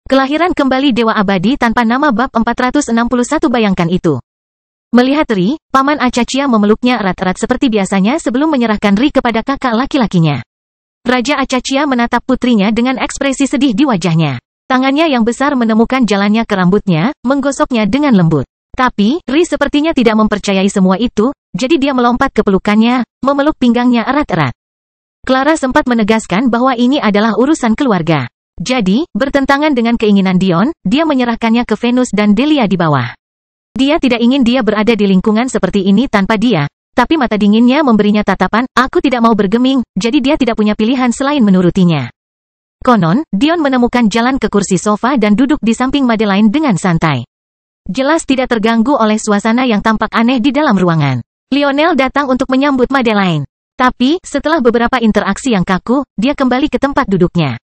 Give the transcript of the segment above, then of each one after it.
Kelahiran kembali Dewa Abadi tanpa nama bab 461 bayangkan itu. Melihat Ri, Paman Acachia memeluknya erat-erat seperti biasanya sebelum menyerahkan Ri kepada kakak laki-lakinya. Raja Acachia menatap putrinya dengan ekspresi sedih di wajahnya. Tangannya yang besar menemukan jalannya ke rambutnya, menggosoknya dengan lembut. Tapi, Ri sepertinya tidak mempercayai semua itu, jadi dia melompat ke pelukannya, memeluk pinggangnya erat-erat. Clara sempat menegaskan bahwa ini adalah urusan keluarga. Jadi, bertentangan dengan keinginan Dion, dia menyerahkannya ke Venus dan Delia di bawah. Dia tidak ingin dia berada di lingkungan seperti ini tanpa dia, tapi mata dinginnya memberinya tatapan, aku tidak mau bergeming, jadi dia tidak punya pilihan selain menurutinya. Konon, Dion menemukan jalan ke kursi sofa dan duduk di samping Madeline dengan santai. Jelas tidak terganggu oleh suasana yang tampak aneh di dalam ruangan. Lionel datang untuk menyambut Madeline. Tapi, setelah beberapa interaksi yang kaku, dia kembali ke tempat duduknya.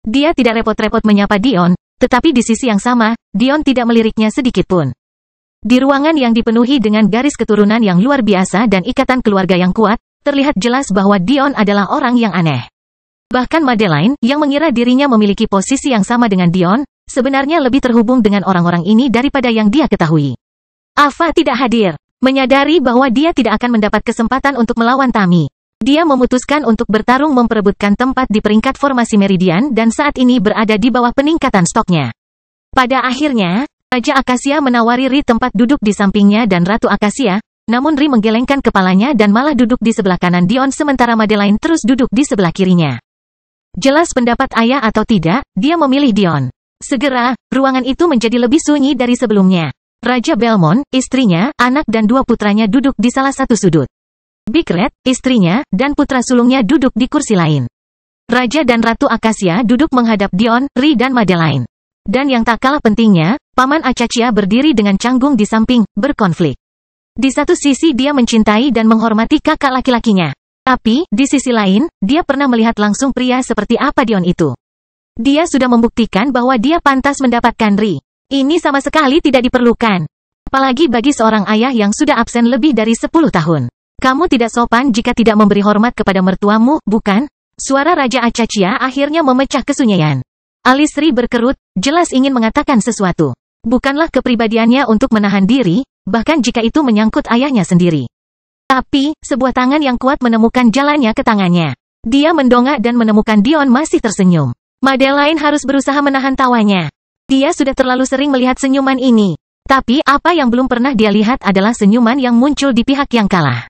Dia tidak repot-repot menyapa Dion, tetapi di sisi yang sama, Dion tidak meliriknya sedikitpun. Di ruangan yang dipenuhi dengan garis keturunan yang luar biasa dan ikatan keluarga yang kuat, terlihat jelas bahwa Dion adalah orang yang aneh. Bahkan Madeline, yang mengira dirinya memiliki posisi yang sama dengan Dion, sebenarnya lebih terhubung dengan orang-orang ini daripada yang dia ketahui. Ava tidak hadir, menyadari bahwa dia tidak akan mendapat kesempatan untuk melawan Tami. Dia memutuskan untuk bertarung memperebutkan tempat di peringkat formasi Meridian dan saat ini berada di bawah peningkatan stoknya. Pada akhirnya, Raja Akasia menawari Ri tempat duduk di sampingnya dan Ratu Akasia, namun Ri menggelengkan kepalanya dan malah duduk di sebelah kanan Dion sementara Madeline terus duduk di sebelah kirinya. Jelas pendapat ayah atau tidak, dia memilih Dion. Segera, ruangan itu menjadi lebih sunyi dari sebelumnya. Raja Belmont, istrinya, anak dan dua putranya duduk di salah satu sudut. Big Red, istrinya, dan putra sulungnya duduk di kursi lain. Raja dan Ratu Akasia duduk menghadap Dion, Ri dan Madeline. Dan yang tak kalah pentingnya, Paman Acachia berdiri dengan canggung di samping, berkonflik. Di satu sisi dia mencintai dan menghormati kakak laki-lakinya. Tapi, di sisi lain, dia pernah melihat langsung pria seperti apa Dion itu. Dia sudah membuktikan bahwa dia pantas mendapatkan Ri. Ini sama sekali tidak diperlukan. Apalagi bagi seorang ayah yang sudah absen lebih dari 10 tahun. Kamu tidak sopan jika tidak memberi hormat kepada mertuamu, bukan? Suara Raja Acachia akhirnya memecah kesunyian. Alis Ri berkerut, jelas ingin mengatakan sesuatu. Bukanlah kepribadiannya untuk menahan diri, bahkan jika itu menyangkut ayahnya sendiri. Tapi, sebuah tangan yang kuat menemukan jalannya ke tangannya. Dia mendongak dan menemukan Dion masih tersenyum. Madeline harus berusaha menahan tawanya. Dia sudah terlalu sering melihat senyuman ini. Tapi, apa yang belum pernah dia lihat adalah senyuman yang muncul di pihak yang kalah.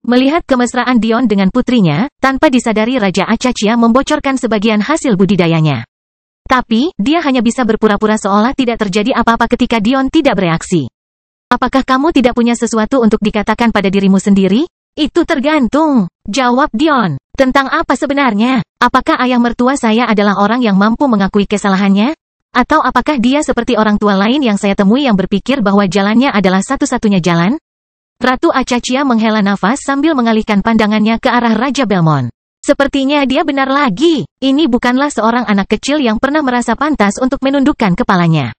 Melihat kemesraan Dion dengan putrinya, tanpa disadari Raja Acachia membocorkan sebagian hasil budidayanya. Tapi, dia hanya bisa berpura-pura seolah tidak terjadi apa-apa ketika Dion tidak bereaksi. Apakah kamu tidak punya sesuatu untuk dikatakan pada dirimu sendiri? Itu tergantung. Jawab Dion. Tentang apa sebenarnya? Apakah ayah mertua saya adalah orang yang mampu mengakui kesalahannya? Atau apakah dia seperti orang tua lain yang saya temui yang berpikir bahwa jalannya adalah satu-satunya jalan? Ratu Acachia menghela nafas sambil mengalihkan pandangannya ke arah Raja Belmont. Sepertinya dia benar lagi. Ini bukanlah seorang anak kecil yang pernah merasa pantas untuk menundukkan kepalanya.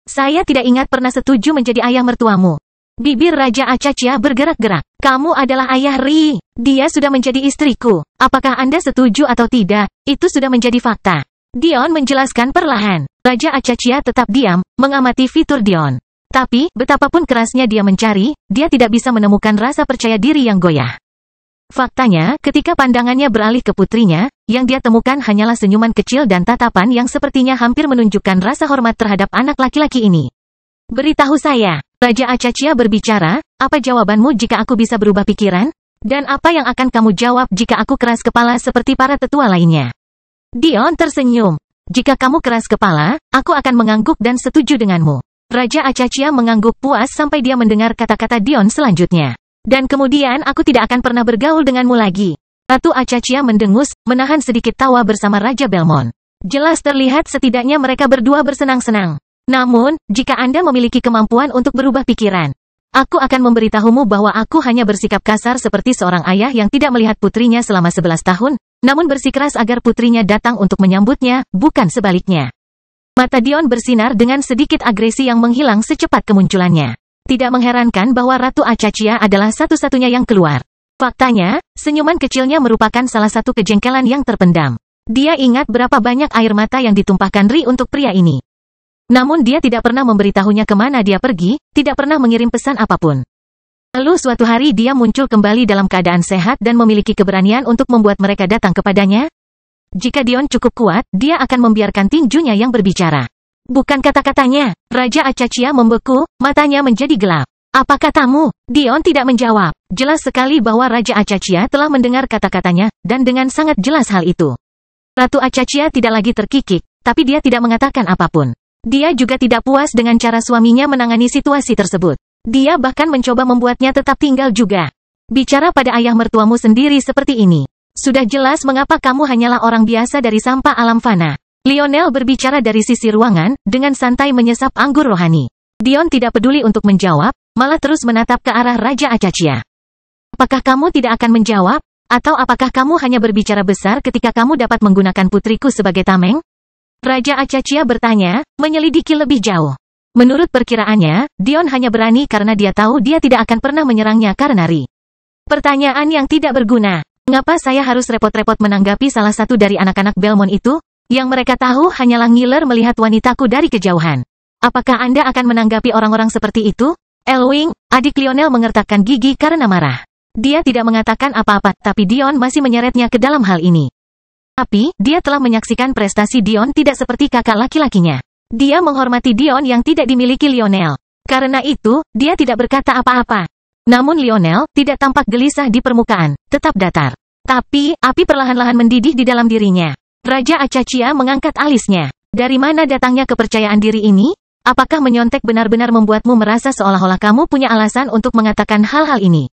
Saya tidak ingat pernah setuju menjadi ayah mertuamu. Bibir Raja Acachia bergerak-gerak. Kamu adalah ayah Ri. Dia sudah menjadi istriku. Apakah Anda setuju atau tidak? Itu sudah menjadi fakta. Dion menjelaskan perlahan. Raja Acachia tetap diam, mengamati fitur Dion. Tapi, betapapun kerasnya dia mencari, dia tidak bisa menemukan rasa percaya diri yang goyah. Faktanya, ketika pandangannya beralih ke putrinya, yang dia temukan hanyalah senyuman kecil dan tatapan yang sepertinya hampir menunjukkan rasa hormat terhadap anak laki-laki ini. Beritahu saya, Raja Acachia berbicara, apa jawabanmu jika aku bisa berubah pikiran? Dan apa yang akan kamu jawab jika aku keras kepala seperti para tetua lainnya? Dion tersenyum. Jika kamu keras kepala, aku akan mengangguk dan setuju denganmu. Raja Acachia mengangguk puas sampai dia mendengar kata-kata Dion selanjutnya. Dan kemudian aku tidak akan pernah bergaul denganmu lagi. Ratu Acachia mendengus, menahan sedikit tawa bersama Raja Belmont. Jelas terlihat setidaknya mereka berdua bersenang-senang. Namun, jika Anda memiliki kemampuan untuk berubah pikiran, aku akan memberitahumu bahwa aku hanya bersikap kasar seperti seorang ayah yang tidak melihat putrinya selama 11 tahun, namun bersikeras agar putrinya datang untuk menyambutnya, bukan sebaliknya. Mata Dion bersinar dengan sedikit agresi yang menghilang secepat kemunculannya. Tidak mengherankan bahwa Ratu Acachia adalah satu-satunya yang keluar. Faktanya, senyuman kecilnya merupakan salah satu kejengkelan yang terpendam. Dia ingat berapa banyak air mata yang ditumpahkan Ri untuk pria ini. Namun dia tidak pernah memberitahunya kemana dia pergi, tidak pernah mengirim pesan apapun. Lalu suatu hari dia muncul kembali dalam keadaan sehat dan memiliki keberanian untuk membuat mereka datang kepadanya. Jika Dion cukup kuat, dia akan membiarkan tinjunya yang berbicara. Bukan kata-katanya. Raja Acachia membeku, matanya menjadi gelap. Apa katamu? Dion tidak menjawab. Jelas sekali bahwa Raja Acachia telah mendengar kata-katanya, dan dengan sangat jelas hal itu. Ratu Acachia tidak lagi terkikik, tapi dia tidak mengatakan apapun. Dia juga tidak puas dengan cara suaminya menangani situasi tersebut. Dia bahkan mencoba membuatnya tetap tinggal juga. Bicara pada ayah mertuamu sendiri seperti ini. Sudah jelas mengapa kamu hanyalah orang biasa dari sampah alam fana. Lionel berbicara dari sisi ruangan, dengan santai menyesap anggur rohani. Dion tidak peduli untuk menjawab, malah terus menatap ke arah Raja Acachia. Apakah kamu tidak akan menjawab? Atau apakah kamu hanya berbicara besar ketika kamu dapat menggunakan putriku sebagai tameng? Raja Acachia bertanya, menyelidiki lebih jauh. Menurut perkiraannya, Dion hanya berani karena dia tahu dia tidak akan pernah menyerangnya karena Ri. Pertanyaan yang tidak berguna. Mengapa saya harus repot-repot menanggapi salah satu dari anak-anak Belmont itu? Yang mereka tahu hanyalah ngiler melihat wanitaku dari kejauhan. Apakah Anda akan menanggapi orang-orang seperti itu? Elwing, adik Lionel mengertakkan gigi karena marah. Dia tidak mengatakan apa-apa, tapi Dion masih menyeretnya ke dalam hal ini. Tapi, dia telah menyaksikan prestasi Dion tidak seperti kakak laki-lakinya. Dia menghormati Dion yang tidak dimiliki Lionel. Karena itu, dia tidak berkata apa-apa. Namun Lionel tidak tampak gelisah di permukaan, tetap datar. Tapi, api perlahan-lahan mendidih di dalam dirinya. Raja Acachia mengangkat alisnya. Dari mana datangnya kepercayaan diri ini? Apakah menyontek benar-benar membuatmu merasa seolah-olah kamu punya alasan untuk mengatakan hal-hal ini?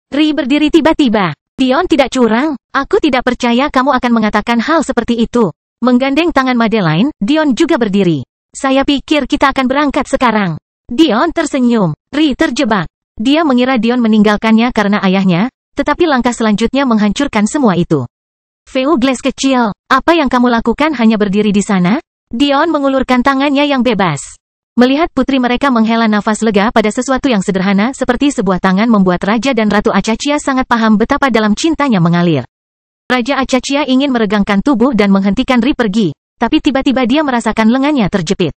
Ri berdiri tiba-tiba. Dion tidak curang, aku tidak percaya kamu akan mengatakan hal seperti itu. Menggandeng tangan Madeline, Dion juga berdiri. Saya pikir kita akan berangkat sekarang. Dion tersenyum. Ri terjebak. Dia mengira Dion meninggalkannya karena ayahnya, tetapi langkah selanjutnya menghancurkan semua itu. Veu Glass kecil, apa yang kamu lakukan hanya berdiri di sana? Dion mengulurkan tangannya yang bebas. Melihat putri mereka menghela nafas lega pada sesuatu yang sederhana seperti sebuah tangan membuat Raja dan Ratu Acachia sangat paham betapa dalam cintanya mengalir. Raja Acachia ingin meregangkan tubuh dan menghentikan Ri pergi, tapi tiba-tiba dia merasakan lengannya terjepit.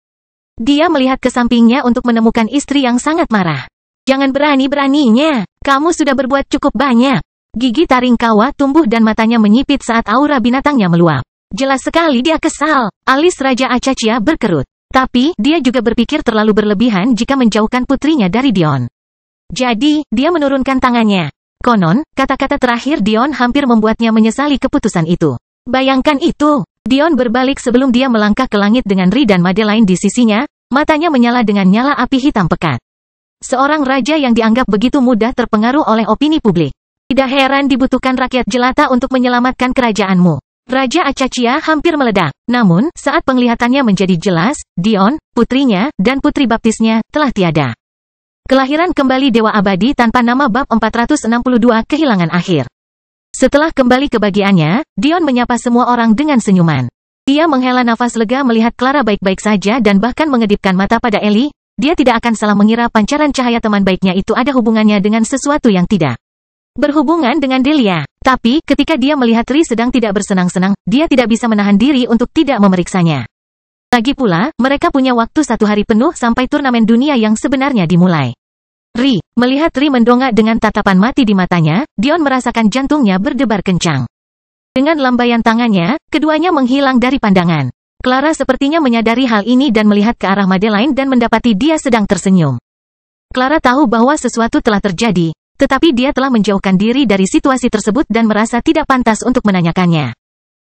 Dia melihat ke sampingnya untuk menemukan istri yang sangat marah. Jangan berani-beraninya, kamu sudah berbuat cukup banyak. Gigi taring Kawa tumbuh dan matanya menyipit saat aura binatangnya meluap. Jelas sekali dia kesal, alis Raja Acachia berkerut. Tapi, dia juga berpikir terlalu berlebihan jika menjauhkan putrinya dari Dion. Jadi, dia menurunkan tangannya. Konon, kata-kata terakhir Dion hampir membuatnya menyesali keputusan itu. Bayangkan itu. Dion berbalik sebelum dia melangkah ke langit dengan Ri dan Madeline di sisinya, matanya menyala dengan nyala api hitam pekat. Seorang raja yang dianggap begitu mudah terpengaruh oleh opini publik. Tidak heran dibutuhkan rakyat jelata untuk menyelamatkan kerajaanmu. Raja Acachia hampir meledak. Namun, saat penglihatannya menjadi jelas, Dion, putrinya, dan putri baptisnya, telah tiada. Kelahiran kembali Dewa Abadi tanpa nama bab 462 kehilangan akhir. Setelah kembali ke bagiannya, Dion menyapa semua orang dengan senyuman. Dia menghela nafas lega melihat Clara baik-baik saja dan bahkan mengedipkan mata pada Ellie. Dia tidak akan salah mengira pancaran cahaya teman baiknya itu ada hubungannya dengan sesuatu yang tidak berhubungan dengan Delia. Tapi, ketika dia melihat Ri sedang tidak bersenang-senang, dia tidak bisa menahan diri untuk tidak memeriksanya. Lagi pula, mereka punya waktu 1 hari penuh sampai turnamen dunia yang sebenarnya dimulai. Ri, melihat Ri mendongak dengan tatapan mati di matanya, Dion merasakan jantungnya berdebar kencang. Dengan lambaian tangannya, keduanya menghilang dari pandangan. Clara sepertinya menyadari hal ini dan melihat ke arah Madeline dan mendapati dia sedang tersenyum. Clara tahu bahwa sesuatu telah terjadi, tetapi dia telah menjauhkan diri dari situasi tersebut dan merasa tidak pantas untuk menanyakannya.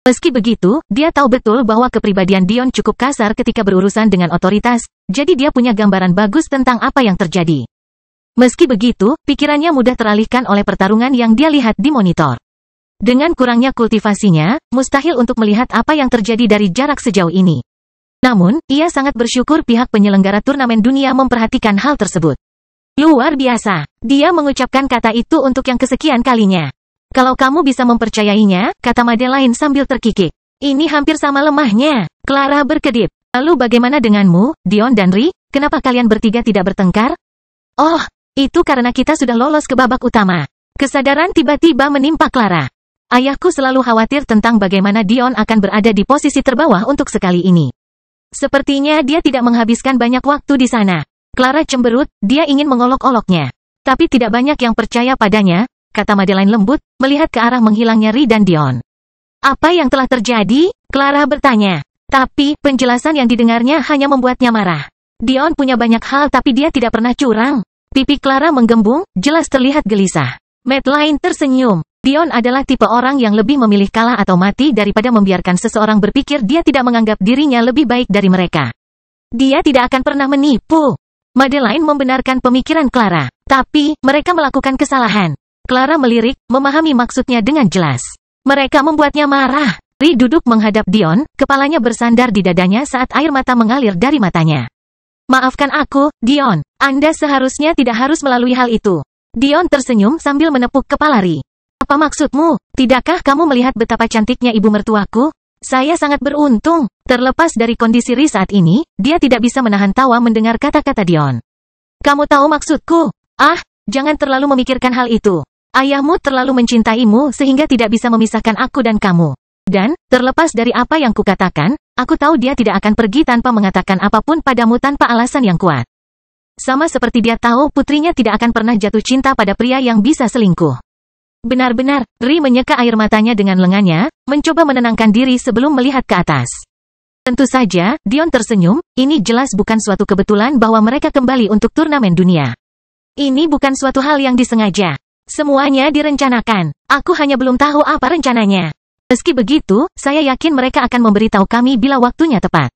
Meski begitu, dia tahu betul bahwa kepribadian Dion cukup kasar ketika berurusan dengan otoritas, jadi dia punya gambaran bagus tentang apa yang terjadi. Meski begitu, pikirannya mudah teralihkan oleh pertarungan yang dia lihat di monitor. Dengan kurangnya kultivasinya, mustahil untuk melihat apa yang terjadi dari jarak sejauh ini. Namun, ia sangat bersyukur pihak penyelenggara turnamen dunia memperhatikan hal tersebut. Luar biasa. Dia mengucapkan kata itu untuk yang kesekian kalinya. Kalau kamu bisa mempercayainya, kata Madeline sambil terkikik. Ini hampir sama lemahnya. Clara berkedip. Lalu bagaimana denganmu, Dion dan Ri? Kenapa kalian bertiga tidak bertengkar? Oh, itu karena kita sudah lolos ke babak utama. Kesadaran tiba-tiba menimpa Clara. Ayahku selalu khawatir tentang bagaimana Dion akan berada di posisi terbawah untuk sekali ini. Sepertinya dia tidak menghabiskan banyak waktu di sana. Clara cemberut, dia ingin mengolok-oloknya. Tapi tidak banyak yang percaya padanya, kata Madeline lembut, melihat ke arah menghilangnya Ri dan Dion. Apa yang telah terjadi? Clara bertanya. Tapi, penjelasan yang didengarnya hanya membuatnya marah. Dion punya banyak hal tapi dia tidak pernah curang. Pipi Clara menggembung, jelas terlihat gelisah. Madeline tersenyum. Dion adalah tipe orang yang lebih memilih kalah atau mati daripada membiarkan seseorang berpikir dia tidak menganggap dirinya lebih baik dari mereka. Dia tidak akan pernah menipu. Madeline membenarkan pemikiran Clara. Tapi, mereka melakukan kesalahan. Clara melirik, memahami maksudnya dengan jelas. Mereka membuatnya marah. Ri duduk menghadap Dion, kepalanya bersandar di dadanya saat air mata mengalir dari matanya. Maafkan aku, Dion. Anda seharusnya tidak harus melalui hal itu. Dion tersenyum sambil menepuk kepala Ri. Apa maksudmu? Tidakkah kamu melihat betapa cantiknya ibu mertuaku? Saya sangat beruntung. Terlepas dari kondisi Ri saat ini, dia tidak bisa menahan tawa mendengar kata-kata Dion. Kamu tahu maksudku? Ah, jangan terlalu memikirkan hal itu. Ayahmu terlalu mencintaimu sehingga tidak bisa memisahkan aku dan kamu. Dan, terlepas dari apa yang kukatakan, aku tahu dia tidak akan pergi tanpa mengatakan apapun padamu tanpa alasan yang kuat. Sama seperti dia tahu putrinya tidak akan pernah jatuh cinta pada pria yang bisa selingkuh. Benar-benar, Ri menyeka air matanya dengan lengannya, mencoba menenangkan diri sebelum melihat ke atas. Tentu saja, Dion tersenyum, ini jelas bukan suatu kebetulan bahwa mereka kembali untuk turnamen dunia. Ini bukan suatu hal yang disengaja. Semuanya direncanakan. Aku hanya belum tahu apa rencananya. Meski begitu, saya yakin mereka akan memberitahu kami bila waktunya tepat.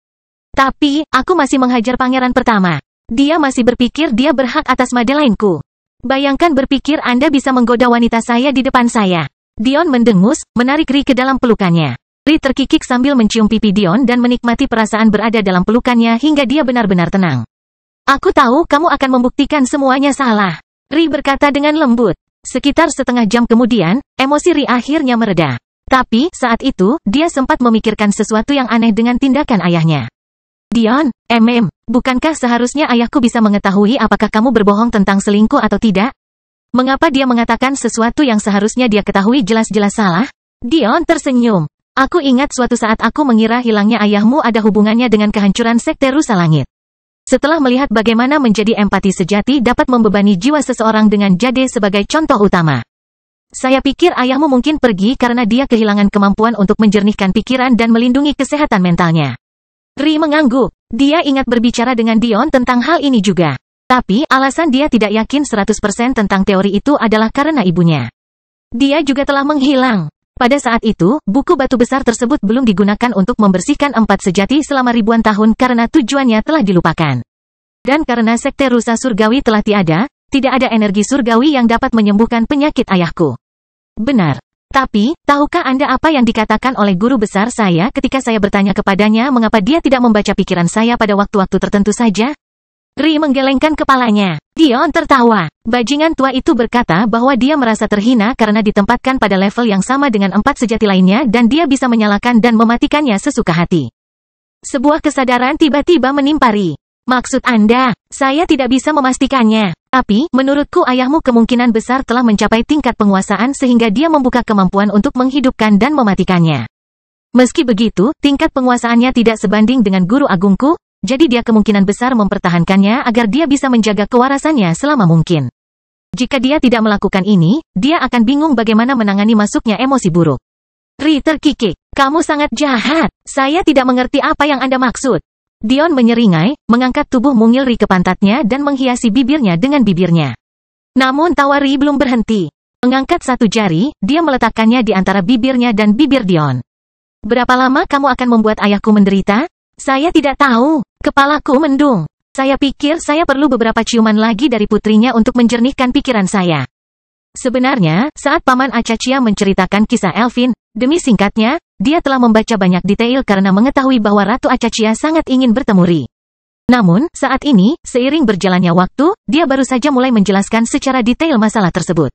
Tapi, aku masih menghajar pangeran pertama. Dia masih berpikir dia berhak atas Madeline-ku. Bayangkan berpikir Anda bisa menggoda wanita saya di depan saya. Dion mendengus, menarik Ri ke dalam pelukannya. Ri terkikik sambil mencium pipi Dion dan menikmati perasaan berada dalam pelukannya hingga dia benar-benar tenang. Aku tahu kamu akan membuktikan semuanya salah. Ri berkata dengan lembut. Sekitar setengah jam kemudian, emosi Ri akhirnya mereda. Tapi, saat itu, dia sempat memikirkan sesuatu yang aneh dengan tindakan ayahnya. Dion, bukankah seharusnya ayahku bisa mengetahui apakah kamu berbohong tentang selingkuh atau tidak? Mengapa dia mengatakan sesuatu yang seharusnya dia ketahui jelas-jelas salah? Dion tersenyum. Aku ingat suatu saat aku mengira hilangnya ayahmu ada hubungannya dengan kehancuran sekte Rusa Langit. Setelah melihat bagaimana menjadi empati sejati dapat membebani jiwa seseorang dengan Jade sebagai contoh utama. Saya pikir ayahmu mungkin pergi karena dia kehilangan kemampuan untuk menjernihkan pikiran dan melindungi kesehatan mentalnya. Ri mengangguk. Dia ingat berbicara dengan Dion tentang hal ini juga. Tapi, alasan dia tidak yakin 100% tentang teori itu adalah karena ibunya. Dia juga telah menghilang. Pada saat itu, buku batu besar tersebut belum digunakan untuk membersihkan empat sejati selama ribuan tahun karena tujuannya telah dilupakan. Dan karena sekte Rusa Surgawi telah tiada, tidak ada energi surgawi yang dapat menyembuhkan penyakit ayahku. Benar. Tapi, tahukah Anda apa yang dikatakan oleh guru besar saya ketika saya bertanya kepadanya mengapa dia tidak membaca pikiran saya pada waktu-waktu tertentu saja? Ri menggelengkan kepalanya. Dion tertawa. Bajingan tua itu berkata bahwa dia merasa terhina karena ditempatkan pada level yang sama dengan empat sejati lainnya dan dia bisa menyalakan dan mematikannya sesuka hati. Sebuah kesadaran tiba-tiba menimpa Ri. Maksud Anda, saya tidak bisa memastikannya. Tapi, menurutku ayahmu kemungkinan besar telah mencapai tingkat penguasaan sehingga dia membuka kemampuan untuk menghidupkan dan mematikannya. Meski begitu, tingkat penguasaannya tidak sebanding dengan guru agungku, jadi dia kemungkinan besar mempertahankannya agar dia bisa menjaga kewarasannya selama mungkin. Jika dia tidak melakukan ini, dia akan bingung bagaimana menangani masuknya emosi buruk. Ri terkikik. Kamu sangat jahat. Saya tidak mengerti apa yang Anda maksud. Dion menyeringai, mengangkat tubuh mungil Ri ke pantatnya dan menghiasi bibirnya dengan bibirnya. Namun tawa Ri belum berhenti. Mengangkat satu jari, dia meletakkannya di antara bibirnya dan bibir Dion. Berapa lama kamu akan membuat ayahku menderita? Saya tidak tahu. Kepalaku mendung. Saya pikir saya perlu beberapa ciuman lagi dari putrinya untuk menjernihkan pikiran saya. Sebenarnya, saat Paman Acachia menceritakan kisah Elvin, demi singkatnya, dia telah membaca banyak detail karena mengetahui bahwa Ratu Acachia sangat ingin bertemu Ri. Namun, saat ini, seiring berjalannya waktu, dia baru saja mulai menjelaskan secara detail masalah tersebut.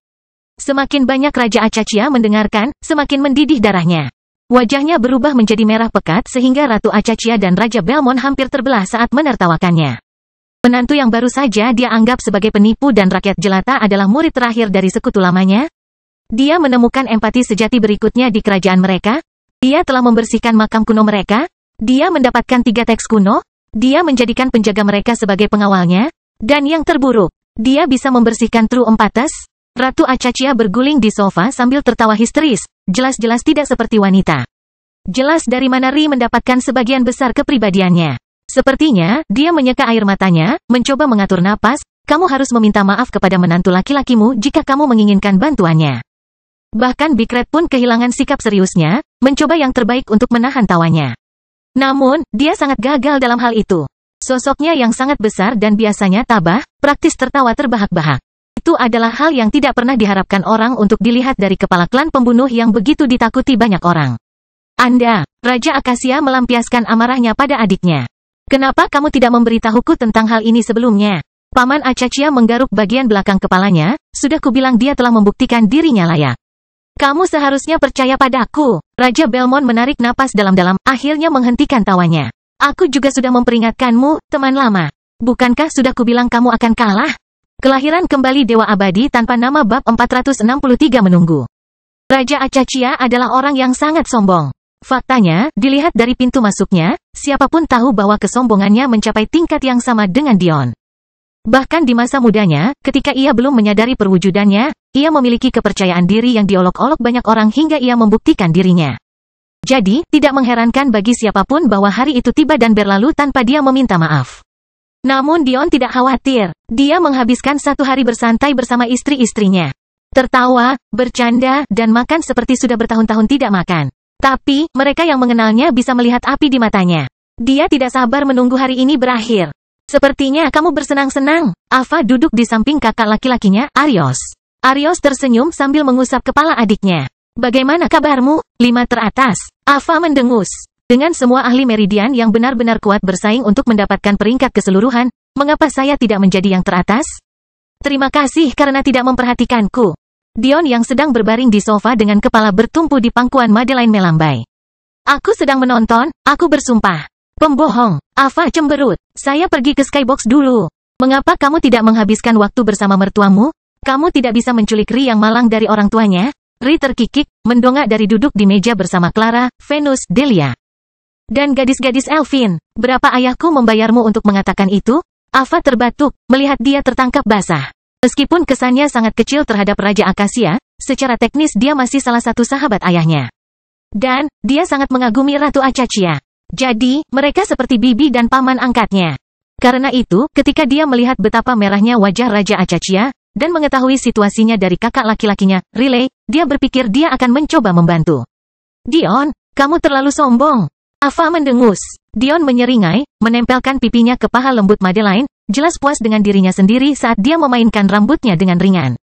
Semakin banyak Raja Acachia mendengarkan, semakin mendidih darahnya. Wajahnya berubah menjadi merah pekat sehingga Ratu Acachia dan Raja Belmont hampir terbelah saat menertawakannya. Menantu yang baru saja dia anggap sebagai penipu dan rakyat jelata adalah murid terakhir dari sekutu lamanya. Dia menemukan empati sejati berikutnya di kerajaan mereka. Dia telah membersihkan makam kuno mereka. Dia mendapatkan 3 teks kuno. Dia menjadikan penjaga mereka sebagai pengawalnya. Dan yang terburuk, dia bisa membersihkan True Empates. Ratu Acacia berguling di sofa sambil tertawa histeris. Jelas-jelas tidak seperti wanita. Jelas dari mana Ri mendapatkan sebagian besar kepribadiannya. Sepertinya, dia menyeka air matanya, mencoba mengatur napas. Kamu harus meminta maaf kepada menantu laki-lakimu jika kamu menginginkan bantuannya. Bahkan Big Red pun kehilangan sikap seriusnya, mencoba yang terbaik untuk menahan tawanya. Namun, dia sangat gagal dalam hal itu. Sosoknya yang sangat besar dan biasanya tabah, praktis tertawa terbahak-bahak. Itu adalah hal yang tidak pernah diharapkan orang untuk dilihat dari kepala klan pembunuh yang begitu ditakuti banyak orang. Anda, Raja Akasia melampiaskan amarahnya pada adiknya. Kenapa kamu tidak memberitahuku tentang hal ini sebelumnya? Paman Acacia menggaruk bagian belakang kepalanya, sudah kubilang dia telah membuktikan dirinya layak. Kamu seharusnya percaya padaku. Raja Belmont menarik napas dalam-dalam, akhirnya menghentikan tawanya. Aku juga sudah memperingatkanmu, teman lama. Bukankah sudah kubilang kamu akan kalah? Kelahiran kembali Dewa Abadi tanpa nama bab 463 menunggu. Raja Acacia adalah orang yang sangat sombong. Faktanya, dilihat dari pintu masuknya, siapapun tahu bahwa kesombongannya mencapai tingkat yang sama dengan Dion. Bahkan di masa mudanya, ketika ia belum menyadari perwujudannya, ia memiliki kepercayaan diri yang diolok-olok banyak orang hingga ia membuktikan dirinya. Jadi, tidak mengherankan bagi siapapun bahwa hari itu tiba dan berlalu tanpa dia meminta maaf. Namun Dion tidak khawatir. Dia menghabiskan 1 hari bersantai bersama istri-istrinya. Tertawa, bercanda, dan makan seperti sudah bertahun-tahun tidak makan. Tapi, mereka yang mengenalnya bisa melihat api di matanya. Dia tidak sabar menunggu hari ini berakhir. Sepertinya kamu bersenang-senang. Ava duduk di samping kakak laki-lakinya, Arios. Arios tersenyum sambil mengusap kepala adiknya. Bagaimana kabarmu? 5 teratas. Ava mendengus. Dengan semua ahli Meridian yang benar-benar kuat bersaing untuk mendapatkan peringkat keseluruhan, mengapa saya tidak menjadi yang teratas? Terima kasih karena tidak memperhatikanku. Dion yang sedang berbaring di sofa dengan kepala bertumpu di pangkuan Madeline melambai. Aku sedang menonton, aku bersumpah. Pembohong. Ava cemberut. Saya pergi ke Skybox dulu. Mengapa kamu tidak menghabiskan waktu bersama mertuamu? Kamu tidak bisa menculik Ri yang malang dari orang tuanya? Ri terkikik, mendongak dari duduk di meja bersama Clara, Venus, Delia. Dan gadis-gadis Elvin. Berapa ayahku membayarmu untuk mengatakan itu? Ava terbatuk, melihat dia tertangkap basah. Meskipun kesannya sangat kecil terhadap Raja Akasia, secara teknis dia masih salah satu sahabat ayahnya. Dan, dia sangat mengagumi Ratu Acacia. Jadi, mereka seperti bibi dan paman angkatnya. Karena itu, ketika dia melihat betapa merahnya wajah Raja Acacia, dan mengetahui situasinya dari kakak laki-lakinya, Riley, dia berpikir dia akan mencoba membantu. Dion, kamu terlalu sombong. Ava mendengus. Dion menyeringai, menempelkan pipinya ke paha lembut Madeline, jelas puas dengan dirinya sendiri saat dia memainkan rambutnya dengan ringan.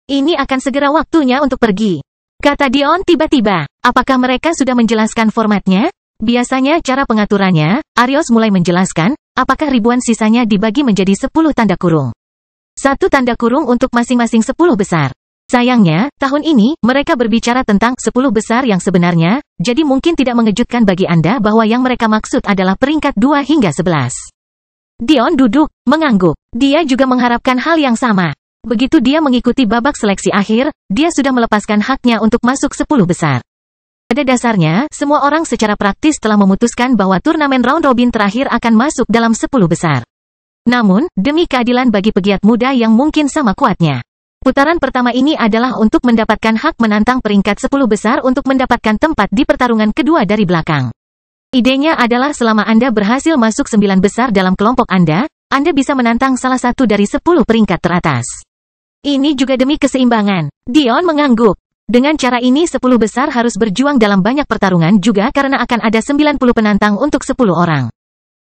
Ini akan segera waktunya untuk pergi. Kata Dion tiba-tiba. Apakah mereka sudah menjelaskan formatnya? Biasanya cara pengaturannya, Arios mulai menjelaskan, apakah ribuan sisanya dibagi menjadi 10 tanda kurung. 1 tanda kurung untuk masing-masing 10 besar. Sayangnya, tahun ini, mereka berbicara tentang 10 besar yang sebenarnya, jadi mungkin tidak mengejutkan bagi Anda bahwa yang mereka maksud adalah peringkat 2 hingga 11. Dion duduk, mengangguk. Dia juga mengharapkan hal yang sama. Begitu dia mengikuti babak seleksi akhir, dia sudah melepaskan haknya untuk masuk 10 besar. Pada dasarnya, semua orang secara praktis telah memutuskan bahwa turnamen round robin terakhir akan masuk dalam 10 besar. Namun, demi keadilan bagi pegiat muda yang mungkin sama kuatnya, putaran pertama ini adalah untuk mendapatkan hak menantang peringkat 10 besar untuk mendapatkan tempat di pertarungan kedua dari belakang. Idenya adalah selama Anda berhasil masuk 9 besar dalam kelompok Anda bisa menantang salah satu dari 10 peringkat teratas. Ini juga demi keseimbangan. Dion mengangguk. Dengan cara ini 10 besar harus berjuang dalam banyak pertarungan juga karena akan ada 90 penantang untuk 10 orang.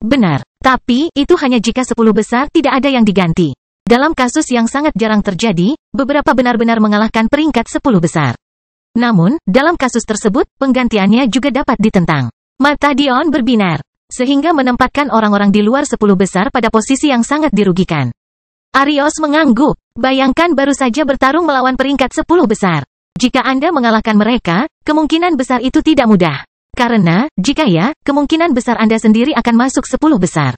Benar. Tapi, itu hanya jika 10 besar tidak ada yang diganti. Dalam kasus yang sangat jarang terjadi, beberapa benar-benar mengalahkan peringkat 10 besar. Namun, dalam kasus tersebut, penggantiannya juga dapat ditentang. Mata Dion berbinar. Sehingga menempatkan orang-orang di luar 10 besar pada posisi yang sangat dirugikan. Arios mengangguk. Bayangkan baru saja bertarung melawan peringkat 10 besar. Jika Anda mengalahkan mereka, kemungkinan besar itu tidak mudah. Karena, jika ya, kemungkinan besar Anda sendiri akan masuk 10 besar.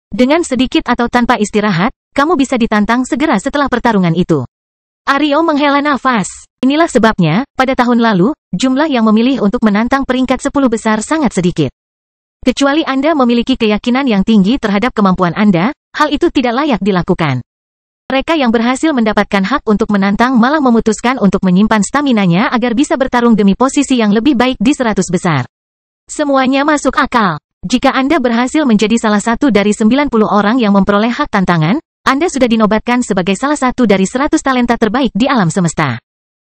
Dengan sedikit atau tanpa istirahat, kamu bisa ditantang segera setelah pertarungan itu. Ario menghela nafas. Inilah sebabnya, pada tahun lalu, jumlah yang memilih untuk menantang peringkat 10 besar sangat sedikit. Kecuali Anda memiliki keyakinan yang tinggi terhadap kemampuan Anda, hal itu tidak layak dilakukan. Mereka yang berhasil mendapatkan hak untuk menantang malah memutuskan untuk menyimpan staminanya agar bisa bertarung demi posisi yang lebih baik di 100 besar. Semuanya masuk akal. Jika Anda berhasil menjadi salah satu dari 90 orang yang memperoleh hak tantangan, Anda sudah dinobatkan sebagai salah satu dari 100 talenta terbaik di alam semesta.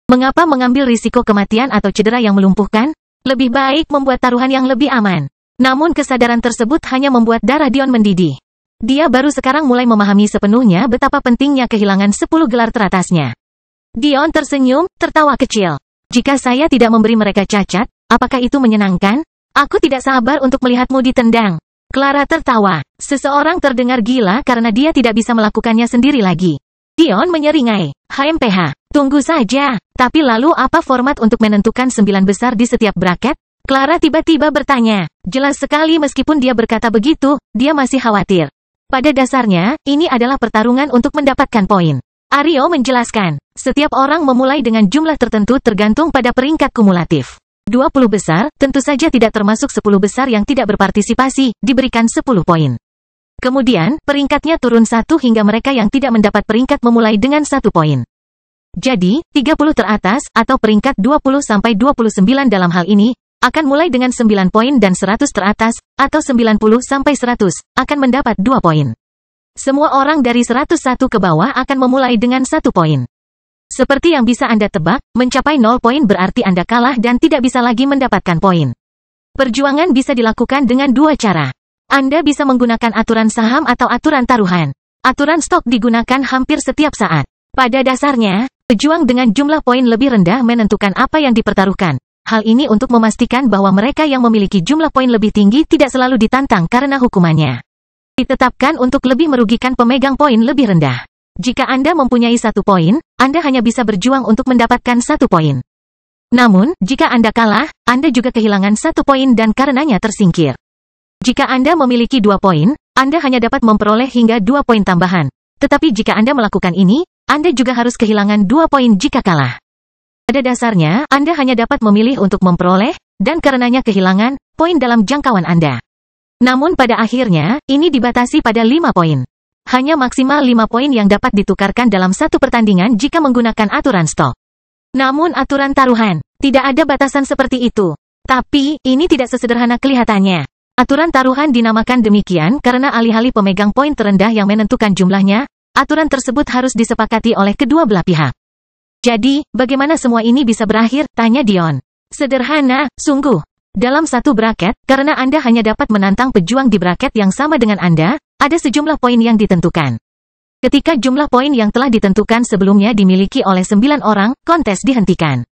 Mengapa mengambil risiko kematian atau cedera yang melumpuhkan? Lebih baik membuat taruhan yang lebih aman. Namun kesadaran tersebut hanya membuat darah Dion mendidih. Dia baru sekarang mulai memahami sepenuhnya betapa pentingnya kehilangan 10 gelar teratasnya. Dion tersenyum, tertawa kecil. Jika saya tidak memberi mereka cacat, apakah itu menyenangkan? Aku tidak sabar untuk melihatmu ditendang. Clara tertawa. Seseorang terdengar gila karena dia tidak bisa melakukannya sendiri lagi. Dion menyeringai. HMPH. Tunggu saja. Tapi lalu apa format untuk menentukan 9 besar di setiap bracket? Clara tiba-tiba bertanya. Jelas sekali meskipun dia berkata begitu, dia masih khawatir. Pada dasarnya, ini adalah pertarungan untuk mendapatkan poin. Aryo menjelaskan. Setiap orang memulai dengan jumlah tertentu tergantung pada peringkat kumulatif. 20 besar, tentu saja tidak termasuk 10 besar yang tidak berpartisipasi, diberikan 10 poin. Kemudian, peringkatnya turun 1 hingga mereka yang tidak mendapat peringkat memulai dengan 1 poin. Jadi, 30 teratas, atau peringkat 20-29 dalam hal ini, akan mulai dengan 9 poin dan 100 teratas, atau 90-100, akan mendapat 2 poin. Semua orang dari 101 ke bawah akan memulai dengan 1 poin. Seperti yang bisa Anda tebak, mencapai 0 poin berarti Anda kalah dan tidak bisa lagi mendapatkan poin. Perjuangan bisa dilakukan dengan 2 cara. Anda bisa menggunakan aturan saham atau aturan taruhan. Aturan stok digunakan hampir setiap saat. Pada dasarnya, pejuang dengan jumlah poin lebih rendah menentukan apa yang dipertaruhkan. Hal ini untuk memastikan bahwa mereka yang memiliki jumlah poin lebih tinggi tidak selalu ditantang karena hukumannya ditetapkan untuk lebih merugikan pemegang poin lebih rendah. Jika Anda mempunyai 1 poin, Anda hanya bisa berjuang untuk mendapatkan 1 poin. Namun, jika Anda kalah, Anda juga kehilangan 1 poin dan karenanya tersingkir. Jika Anda memiliki 2 poin, Anda hanya dapat memperoleh hingga 2 poin tambahan. Tetapi jika Anda melakukan ini, Anda juga harus kehilangan 2 poin jika kalah. Pada dasarnya, Anda hanya dapat memilih untuk memperoleh, dan karenanya kehilangan, poin dalam jangkauan Anda. Namun pada akhirnya, ini dibatasi pada 5 poin. Hanya maksimal 5 poin yang dapat ditukarkan dalam satu pertandingan jika menggunakan aturan stok. Namun aturan taruhan, tidak ada batasan seperti itu. Tapi, ini tidak sesederhana kelihatannya. Aturan taruhan dinamakan demikian karena alih-alih pemegang poin terendah yang menentukan jumlahnya, aturan tersebut harus disepakati oleh kedua belah pihak. Jadi, bagaimana semua ini bisa berakhir? Tanya Dion. Sederhana, sungguh. Dalam satu bracket, karena Anda hanya dapat menantang pejuang di bracket yang sama dengan Anda, ada sejumlah poin yang ditentukan. Ketika jumlah poin yang telah ditentukan sebelumnya dimiliki oleh 9 orang, kontes dihentikan.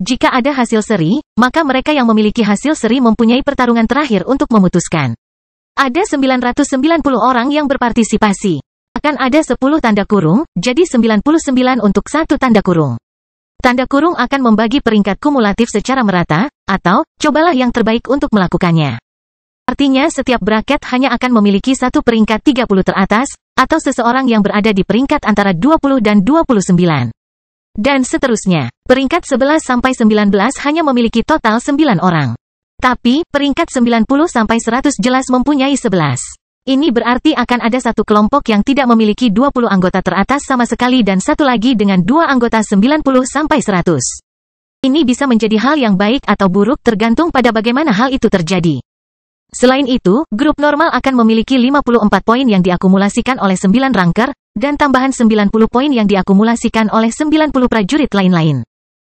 Jika ada hasil seri, maka mereka yang memiliki hasil seri mempunyai pertarungan terakhir untuk memutuskan. Ada 990 orang yang berpartisipasi. Akan ada 10 tanda kurung, jadi 99 untuk 1 tanda kurung. Tanda kurung akan membagi peringkat kumulatif secara merata, atau, cobalah yang terbaik untuk melakukannya. Artinya setiap bracket hanya akan memiliki 1 peringkat 30 teratas, atau seseorang yang berada di peringkat antara 20 dan 29. Dan seterusnya, peringkat 11 sampai 19 hanya memiliki total 9 orang. Tapi, peringkat 90 sampai 100 jelas mempunyai 11. Ini berarti akan ada satu kelompok yang tidak memiliki 20 anggota teratas sama sekali dan satu lagi dengan 2 anggota 90 sampai 100. Ini bisa menjadi hal yang baik atau buruk tergantung pada bagaimana hal itu terjadi. Selain itu, grup normal akan memiliki 54 poin yang diakumulasikan oleh 9 ranker, dan tambahan 90 poin yang diakumulasikan oleh 90 prajurit lain-lain.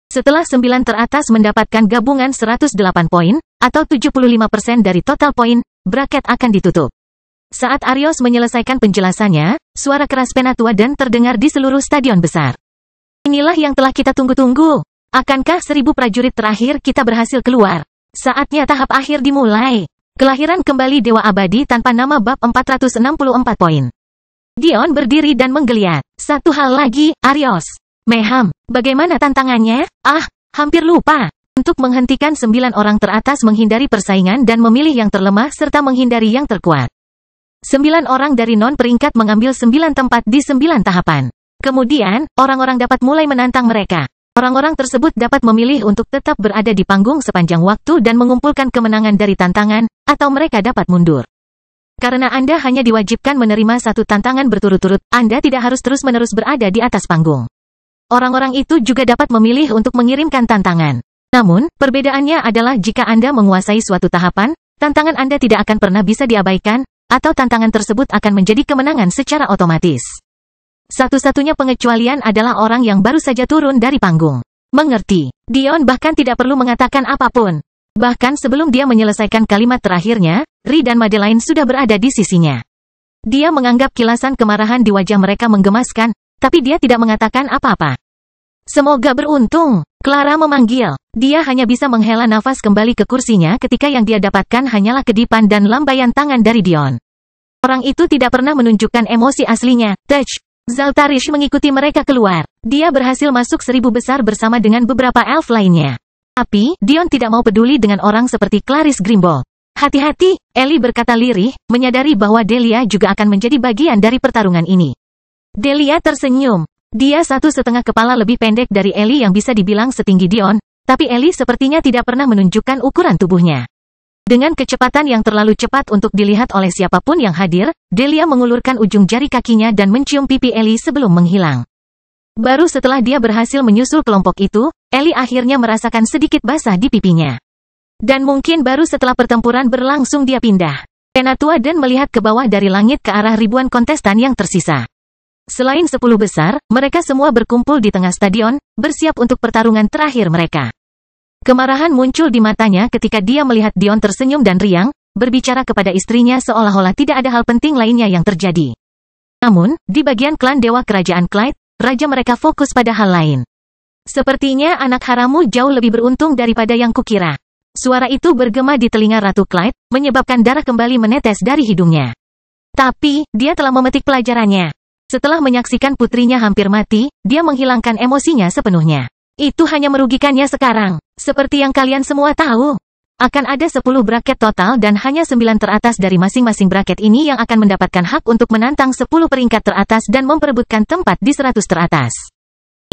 Setelah 9 teratas mendapatkan gabungan 108 poin, atau 75% dari total poin, bracket akan ditutup. Saat Arios menyelesaikan penjelasannya, suara keras penatua dan terdengar di seluruh stadion besar. Inilah yang telah kita tunggu-tunggu. Akankah 1000 prajurit terakhir kita berhasil keluar? Saatnya tahap akhir dimulai. Kelahiran kembali Dewa Abadi tanpa nama bab 464 poin. Dion berdiri dan menggeliat. Satu hal lagi, Arios. Meham, bagaimana tantangannya? Hampir lupa. Untuk menghentikan 9 orang teratas menghindari persaingan dan memilih yang terlemah serta menghindari yang terkuat. 9 orang dari non-peringkat mengambil 9 tempat di 9 tahapan. Kemudian, orang-orang dapat mulai menantang mereka. Orang-orang tersebut dapat memilih untuk tetap berada di panggung sepanjang waktu dan mengumpulkan kemenangan dari tantangan, atau mereka dapat mundur. Karena Anda hanya diwajibkan menerima satu tantangan berturut-turut, Anda tidak harus terus-menerus berada di atas panggung. Orang-orang itu juga dapat memilih untuk mengirimkan tantangan. Namun, perbedaannya adalah jika Anda menguasai suatu tahapan, tantangan Anda tidak akan pernah bisa diabaikan, atau tantangan tersebut akan menjadi kemenangan secara otomatis. Satu-satunya pengecualian adalah orang yang baru saja turun dari panggung. Mengerti? Dion bahkan tidak perlu mengatakan apapun. Bahkan sebelum dia menyelesaikan kalimat terakhirnya, Ri dan Madeline sudah berada di sisinya. Dia menganggap kilasan kemarahan di wajah mereka menggemaskan, tapi dia tidak mengatakan apa-apa. Semoga beruntung, Clara memanggil. Dia hanya bisa menghela nafas kembali ke kursinya ketika yang dia dapatkan hanyalah kedipan dan lambaian tangan dari Dion. Orang itu tidak pernah menunjukkan emosi aslinya. Touch. Zaltarish mengikuti mereka keluar. Dia berhasil masuk 1000 besar bersama dengan beberapa elf lainnya. Tapi, Dion tidak mau peduli dengan orang seperti Clarice Grimble. Hati-hati, Ellie berkata lirih, menyadari bahwa Delia juga akan menjadi bagian dari pertarungan ini. Delia tersenyum. Dia 1,5 kepala lebih pendek dari Ellie yang bisa dibilang setinggi Dion, tapi Ellie sepertinya tidak pernah menunjukkan ukuran tubuhnya. Dengan kecepatan yang terlalu cepat untuk dilihat oleh siapapun yang hadir, Delia mengulurkan ujung jari kakinya dan mencium pipi Ellie sebelum menghilang. Baru setelah dia berhasil menyusul kelompok itu, Ellie akhirnya merasakan sedikit basah di pipinya. Dan mungkin baru setelah pertempuran berlangsung dia pindah. Penatua dan melihat ke bawah dari langit ke arah ribuan kontestan yang tersisa. Selain 10 besar, mereka semua berkumpul di tengah stadion, bersiap untuk pertarungan terakhir mereka. Kemarahan muncul di matanya ketika dia melihat Dion tersenyum dan riang, berbicara kepada istrinya seolah-olah tidak ada hal penting lainnya yang terjadi. Namun, di bagian klan Dewa Kerajaan Clyde, raja mereka fokus pada hal lain. Sepertinya anak haramu jauh lebih beruntung daripada yang kukira. Suara itu bergema di telinga Ratu Clyde, menyebabkan darah kembali menetes dari hidungnya. Tapi, dia telah memetik pelajarannya. Setelah menyaksikan putrinya hampir mati, dia menghilangkan emosinya sepenuhnya. Itu hanya merugikannya sekarang. Seperti yang kalian semua tahu, akan ada 10 bracket total dan hanya 9 teratas dari masing-masing bracket ini yang akan mendapatkan hak untuk menantang 10 peringkat teratas dan memperebutkan tempat di 100 teratas.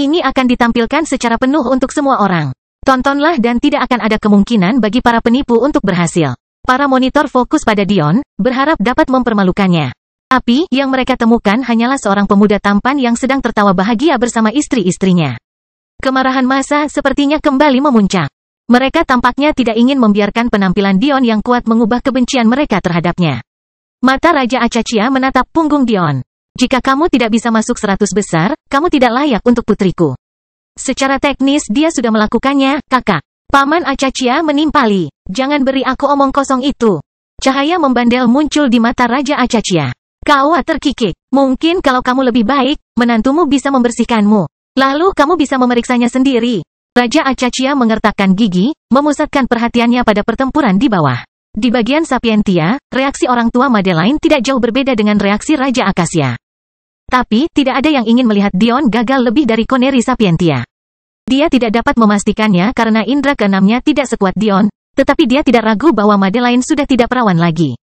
Ini akan ditampilkan secara penuh untuk semua orang. Tontonlah dan tidak akan ada kemungkinan bagi para penipu untuk berhasil. Para monitor fokus pada Dion, berharap dapat mempermalukannya. Tapi, yang mereka temukan hanyalah seorang pemuda tampan yang sedang tertawa bahagia bersama istri-istrinya. Kemarahan massa sepertinya kembali memuncak. Mereka tampaknya tidak ingin membiarkan penampilan Dion yang kuat mengubah kebencian mereka terhadapnya. Mata Raja Acachia menatap punggung Dion. Jika kamu tidak bisa masuk 100 besar, kamu tidak layak untuk putriku. Secara teknis dia sudah melakukannya, kakak. Paman Acachia menimpali. Jangan beri aku omong kosong itu. Cahaya membandel muncul di mata Raja Acachia. Kau terkikik. Mungkin kalau kamu lebih baik, menantumu bisa membersihkanmu. Lalu kamu bisa memeriksanya sendiri. Raja Acachia mengertakkan gigi, memusatkan perhatiannya pada pertempuran di bawah. Di bagian Sapientia, reaksi orang tua Madeline tidak jauh berbeda dengan reaksi Raja Akasia. Tapi, tidak ada yang ingin melihat Dion gagal lebih dari Koneri Sapientia. Dia tidak dapat memastikannya karena indera keenamnya tidak sekuat Dion, tetapi dia tidak ragu bahwa Madeline sudah tidak perawan lagi.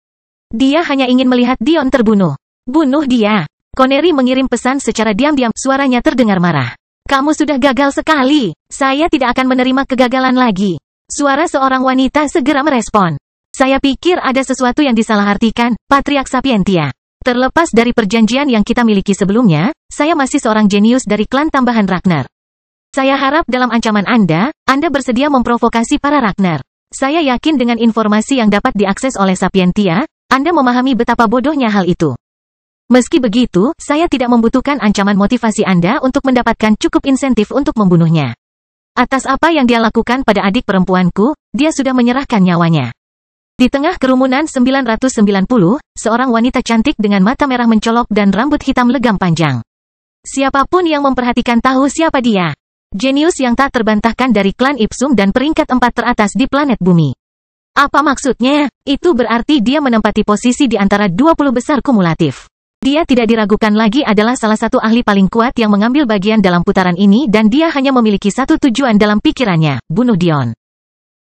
Dia hanya ingin melihat Dion terbunuh. Bunuh dia. Koneri mengirim pesan secara diam-diam, suaranya terdengar marah. Kamu sudah gagal sekali. Saya tidak akan menerima kegagalan lagi. Suara seorang wanita segera merespon. Saya pikir ada sesuatu yang disalahartikan, Patriark Sapientia. Terlepas dari perjanjian yang kita miliki sebelumnya, saya masih seorang jenius dari klan tambahan Ragnar. Saya harap dalam ancaman Anda bersedia memprovokasi para Ragnar. Saya yakin dengan informasi yang dapat diakses oleh Sapientia, Anda memahami betapa bodohnya hal itu. Meski begitu, saya tidak membutuhkan ancaman motivasi Anda untuk mendapatkan cukup insentif untuk membunuhnya. Atas apa yang dia lakukan pada adik perempuanku, dia sudah menyerahkan nyawanya. Di tengah kerumunan 990, seorang wanita cantik dengan mata merah mencolok dan rambut hitam legam panjang. Siapapun yang memperhatikan tahu siapa dia. Jenius yang tak terbantahkan dari klan Ipsum dan peringkat 4 teratas di planet bumi. Apa maksudnya? Itu berarti dia menempati posisi di antara 20 besar kumulatif. Dia tidak diragukan lagi adalah salah satu ahli paling kuat yang mengambil bagian dalam putaran ini dan dia hanya memiliki satu tujuan dalam pikirannya, bunuh Dion.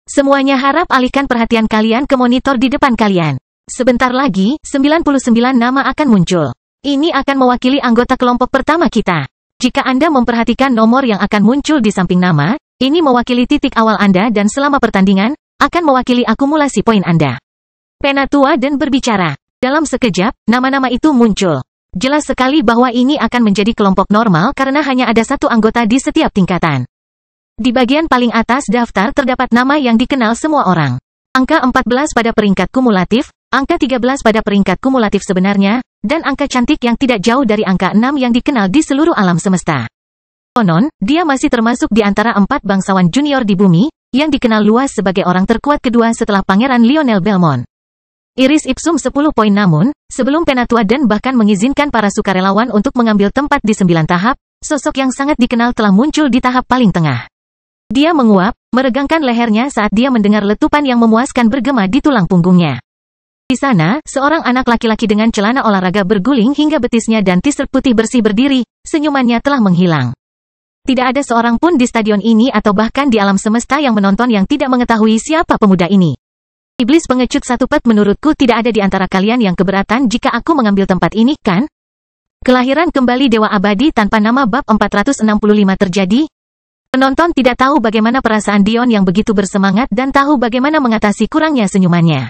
Semuanya harap alihkan perhatian kalian ke monitor di depan kalian. Sebentar lagi, 99 nama akan muncul. Ini akan mewakili anggota kelompok pertama kita. Jika Anda memperhatikan nomor yang akan muncul di samping nama, ini mewakili titik awal Anda dan selama pertandingan, akan mewakili akumulasi poin Anda. Penatua dan berbicara. Dalam sekejap, nama-nama itu muncul. Jelas sekali bahwa ini akan menjadi kelompok normal karena hanya ada satu anggota di setiap tingkatan. Di bagian paling atas daftar terdapat nama yang dikenal semua orang. Angka 14 pada peringkat kumulatif, angka 13 pada peringkat kumulatif sebenarnya, dan angka cantik yang tidak jauh dari angka 6 yang dikenal di seluruh alam semesta. Konon, dia masih termasuk di antara 4 bangsawan junior di bumi, yang dikenal luas sebagai orang terkuat kedua setelah Pangeran Lionel Belmont. Iris ipsum 10 poin namun, sebelum Penatua dan bahkan mengizinkan para sukarelawan untuk mengambil tempat di 9 tahap, sosok yang sangat dikenal telah muncul di tahap paling tengah. Dia menguap, meregangkan lehernya saat dia mendengar letupan yang memuaskan bergema di tulang punggungnya. Di sana, seorang anak laki-laki dengan celana olahraga berguling hingga betisnya dan t-shirt putih bersih berdiri, senyumannya telah menghilang. Tidak ada seorang pun di stadion ini atau bahkan di alam semesta yang menonton yang tidak mengetahui siapa pemuda ini. Iblis pengecut satu pet, menurutku tidak ada di antara kalian yang keberatan jika aku mengambil tempat ini, kan? Kelahiran kembali Dewa Abadi tanpa nama bab 465 terjadi. Penonton tidak tahu bagaimana perasaan Dion yang begitu bersemangat dan tahu bagaimana mengatasi kurangnya senyumannya.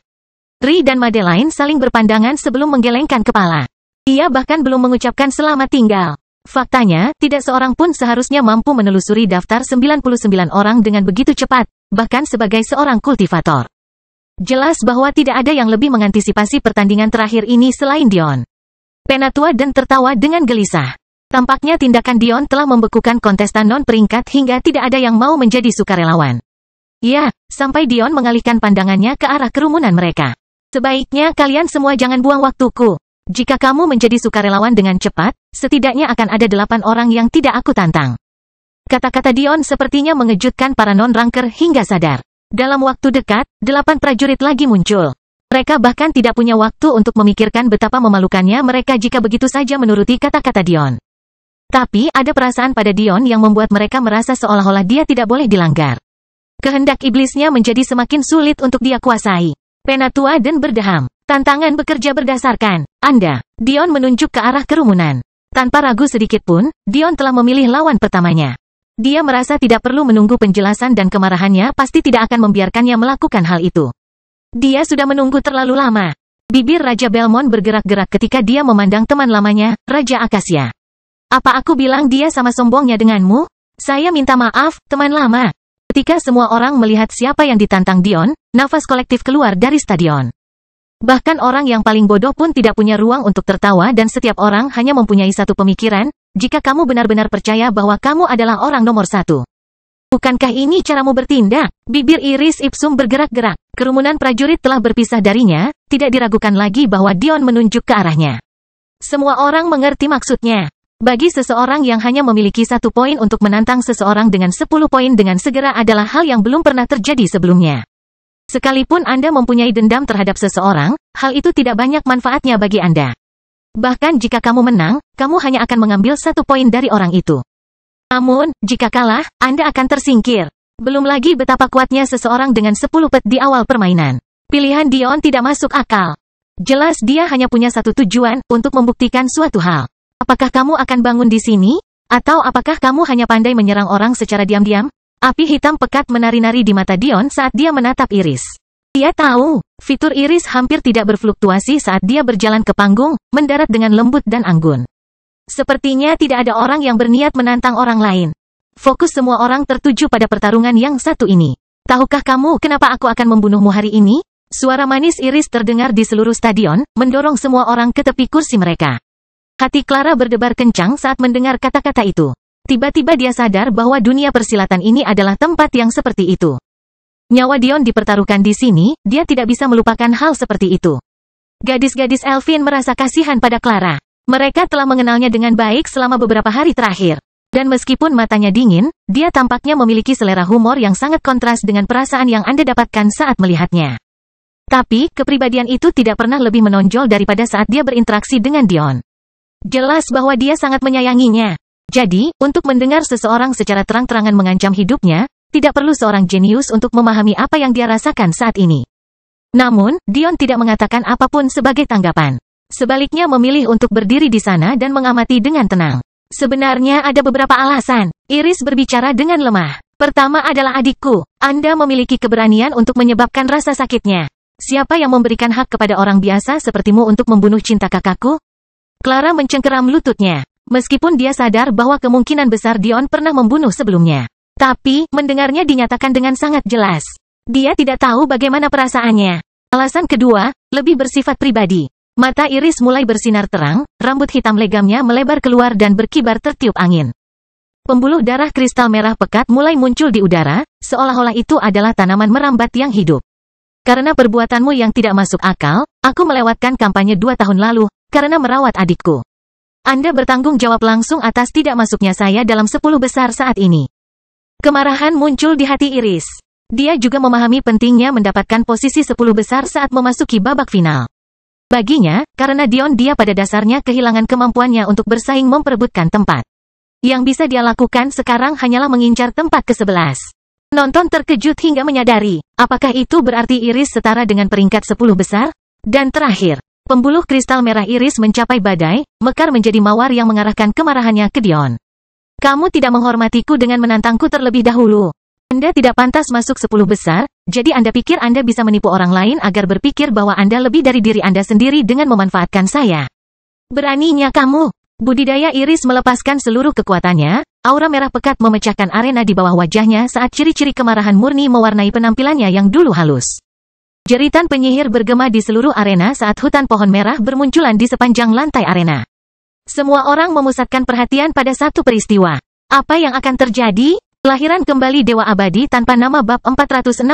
Ri dan Madeline saling berpandangan sebelum menggelengkan kepala. Ia bahkan belum mengucapkan selamat tinggal. Faktanya, tidak seorang pun seharusnya mampu menelusuri daftar 99 orang dengan begitu cepat, bahkan sebagai seorang kultivator. Jelas bahwa tidak ada yang lebih mengantisipasi pertandingan terakhir ini selain Dion. Penatua dan tertawa dengan gelisah. Tampaknya tindakan Dion telah membekukan kontestan non-peringkat hingga tidak ada yang mau menjadi sukarelawan. Ya, sampai Dion mengalihkan pandangannya ke arah kerumunan mereka. Sebaiknya kalian semua jangan buang waktuku. Jika kamu menjadi sukarelawan dengan cepat, setidaknya akan ada 8 orang yang tidak aku tantang. Kata-kata Dion sepertinya mengejutkan para non-ranker hingga sadar. Dalam waktu dekat, 8 prajurit lagi muncul. Mereka bahkan tidak punya waktu untuk memikirkan betapa memalukannya mereka jika begitu saja menuruti kata-kata Dion. Tapi, ada perasaan pada Dion yang membuat mereka merasa seolah-olah dia tidak boleh dilanggar. Kehendak iblisnya menjadi semakin sulit untuk dia kuasai. Penatua dan berdeham. Tantangan bekerja berdasarkan Anda. Dion menunjuk ke arah kerumunan. Tanpa ragu sedikit pun, Dion telah memilih lawan pertamanya. Dia merasa tidak perlu menunggu penjelasan dan kemarahannya pasti tidak akan membiarkannya melakukan hal itu. Dia sudah menunggu terlalu lama. Bibir Raja Belmont bergerak-gerak ketika dia memandang teman lamanya, Raja Akasia. Apa aku bilang dia sama sombongnya denganmu? Saya minta maaf, teman lama. Ketika semua orang melihat siapa yang ditantang Dion, nafas kolektif keluar dari stadion. Bahkan orang yang paling bodoh pun tidak punya ruang untuk tertawa dan setiap orang hanya mempunyai satu pemikiran, jika kamu benar-benar percaya bahwa kamu adalah orang nomor 1. Bukankah ini caramu bertindak? Bibir Iris ipsum bergerak-gerak. Kerumunan prajurit telah berpisah darinya, tidak diragukan lagi bahwa Dion menunjuk ke arahnya. Semua orang mengerti maksudnya. Bagi seseorang yang hanya memiliki 1 poin untuk menantang seseorang dengan 10 poin dengan segera adalah hal yang belum pernah terjadi sebelumnya. Sekalipun Anda mempunyai dendam terhadap seseorang, hal itu tidak banyak manfaatnya bagi Anda. Bahkan jika kamu menang, kamu hanya akan mengambil 1 poin dari orang itu. Namun, jika kalah, Anda akan tersingkir. Belum lagi betapa kuatnya seseorang dengan 10 pet di awal permainan. Pilihan Dion tidak masuk akal. Jelas dia hanya punya satu tujuan, untuk membuktikan suatu hal. Apakah kamu akan bangun di sini? Atau apakah kamu hanya pandai menyerang orang secara diam-diam? Api hitam pekat menari-nari di mata Dion saat dia menatap Iris. Dia tahu, fitur Iris hampir tidak berfluktuasi saat dia berjalan ke panggung, mendarat dengan lembut dan anggun. Sepertinya tidak ada orang yang berniat menantang orang lain. Fokus semua orang tertuju pada pertarungan yang satu ini. Tahukah kamu kenapa aku akan membunuhmu hari ini? Suara manis Iris terdengar di seluruh stadion, mendorong semua orang ke tepi kursi mereka. Hati Clara berdebar kencang saat mendengar kata-kata itu. Tiba-tiba dia sadar bahwa dunia persilatan ini adalah tempat yang seperti itu. Nyawa Dion dipertaruhkan di sini, dia tidak bisa melupakan hal seperti itu. Gadis-gadis Elfin merasa kasihan pada Clara. Mereka telah mengenalnya dengan baik selama beberapa hari terakhir. Dan meskipun matanya dingin, dia tampaknya memiliki selera humor yang sangat kontras dengan perasaan yang Anda dapatkan saat melihatnya. Tapi, kepribadian itu tidak pernah lebih menonjol daripada saat dia berinteraksi dengan Dion. Jelas bahwa dia sangat menyayanginya. Jadi, untuk mendengar seseorang secara terang-terangan mengancam hidupnya, tidak perlu seorang jenius untuk memahami apa yang dia rasakan saat ini. Namun, Dion tidak mengatakan apapun sebagai tanggapan. Sebaliknya memilih untuk berdiri di sana dan mengamati dengan tenang. Sebenarnya ada beberapa alasan. Iris berbicara dengan lemah. Pertama adalah adikku. Anda memiliki keberanian untuk menyebabkan rasa sakitnya. Siapa yang memberikan hak kepada orang biasa sepertimu untuk membunuh cinta kakakku? Clara mencengkeram lututnya. Meskipun dia sadar bahwa kemungkinan besar Dion pernah membunuh sebelumnya. Tapi, mendengarnya dinyatakan dengan sangat jelas. Dia tidak tahu bagaimana perasaannya. Alasan kedua, lebih bersifat pribadi. Mata Iris mulai bersinar terang, rambut hitam legamnya melebar keluar dan berkibar tertiup angin. Pembuluh darah kristal merah pekat mulai muncul di udara, seolah-olah itu adalah tanaman merambat yang hidup. Karena perbuatanmu yang tidak masuk akal, aku melewatkan kampanye 2 tahun lalu, karena merawat adikku. Anda bertanggung jawab langsung atas tidak masuknya saya dalam 10 besar saat ini. Kemarahan muncul di hati Iris. Dia juga memahami pentingnya mendapatkan posisi 10 besar saat memasuki babak final. Baginya, karena Dion dia pada dasarnya kehilangan kemampuannya untuk bersaing memperebutkan tempat. Yang bisa dia lakukan sekarang hanyalah mengincar tempat ke-11. Nonton terkejut hingga menyadari, apakah itu berarti Iris setara dengan peringkat 10 besar? Dan terakhir, pembuluh kristal merah Iris mencapai badai, mekar menjadi mawar yang mengarahkan kemarahannya ke Dion. Kamu tidak menghormatiku dengan menantangku terlebih dahulu. Anda tidak pantas masuk 10 besar, jadi Anda pikir Anda bisa menipu orang lain agar berpikir bahwa Anda lebih dari diri Anda sendiri dengan memanfaatkan saya. Beraninya kamu. Budidaya Iris melepaskan seluruh kekuatannya, aura merah pekat memecahkan arena di bawah wajahnya saat ciri-ciri kemarahan murni mewarnai penampilannya yang dulu halus. Jeritan penyihir bergema di seluruh arena saat hutan pohon merah bermunculan di sepanjang lantai arena. Semua orang memusatkan perhatian pada satu peristiwa. Apa yang akan terjadi? Kelahiran kembali Dewa Abadi tanpa nama bab 466.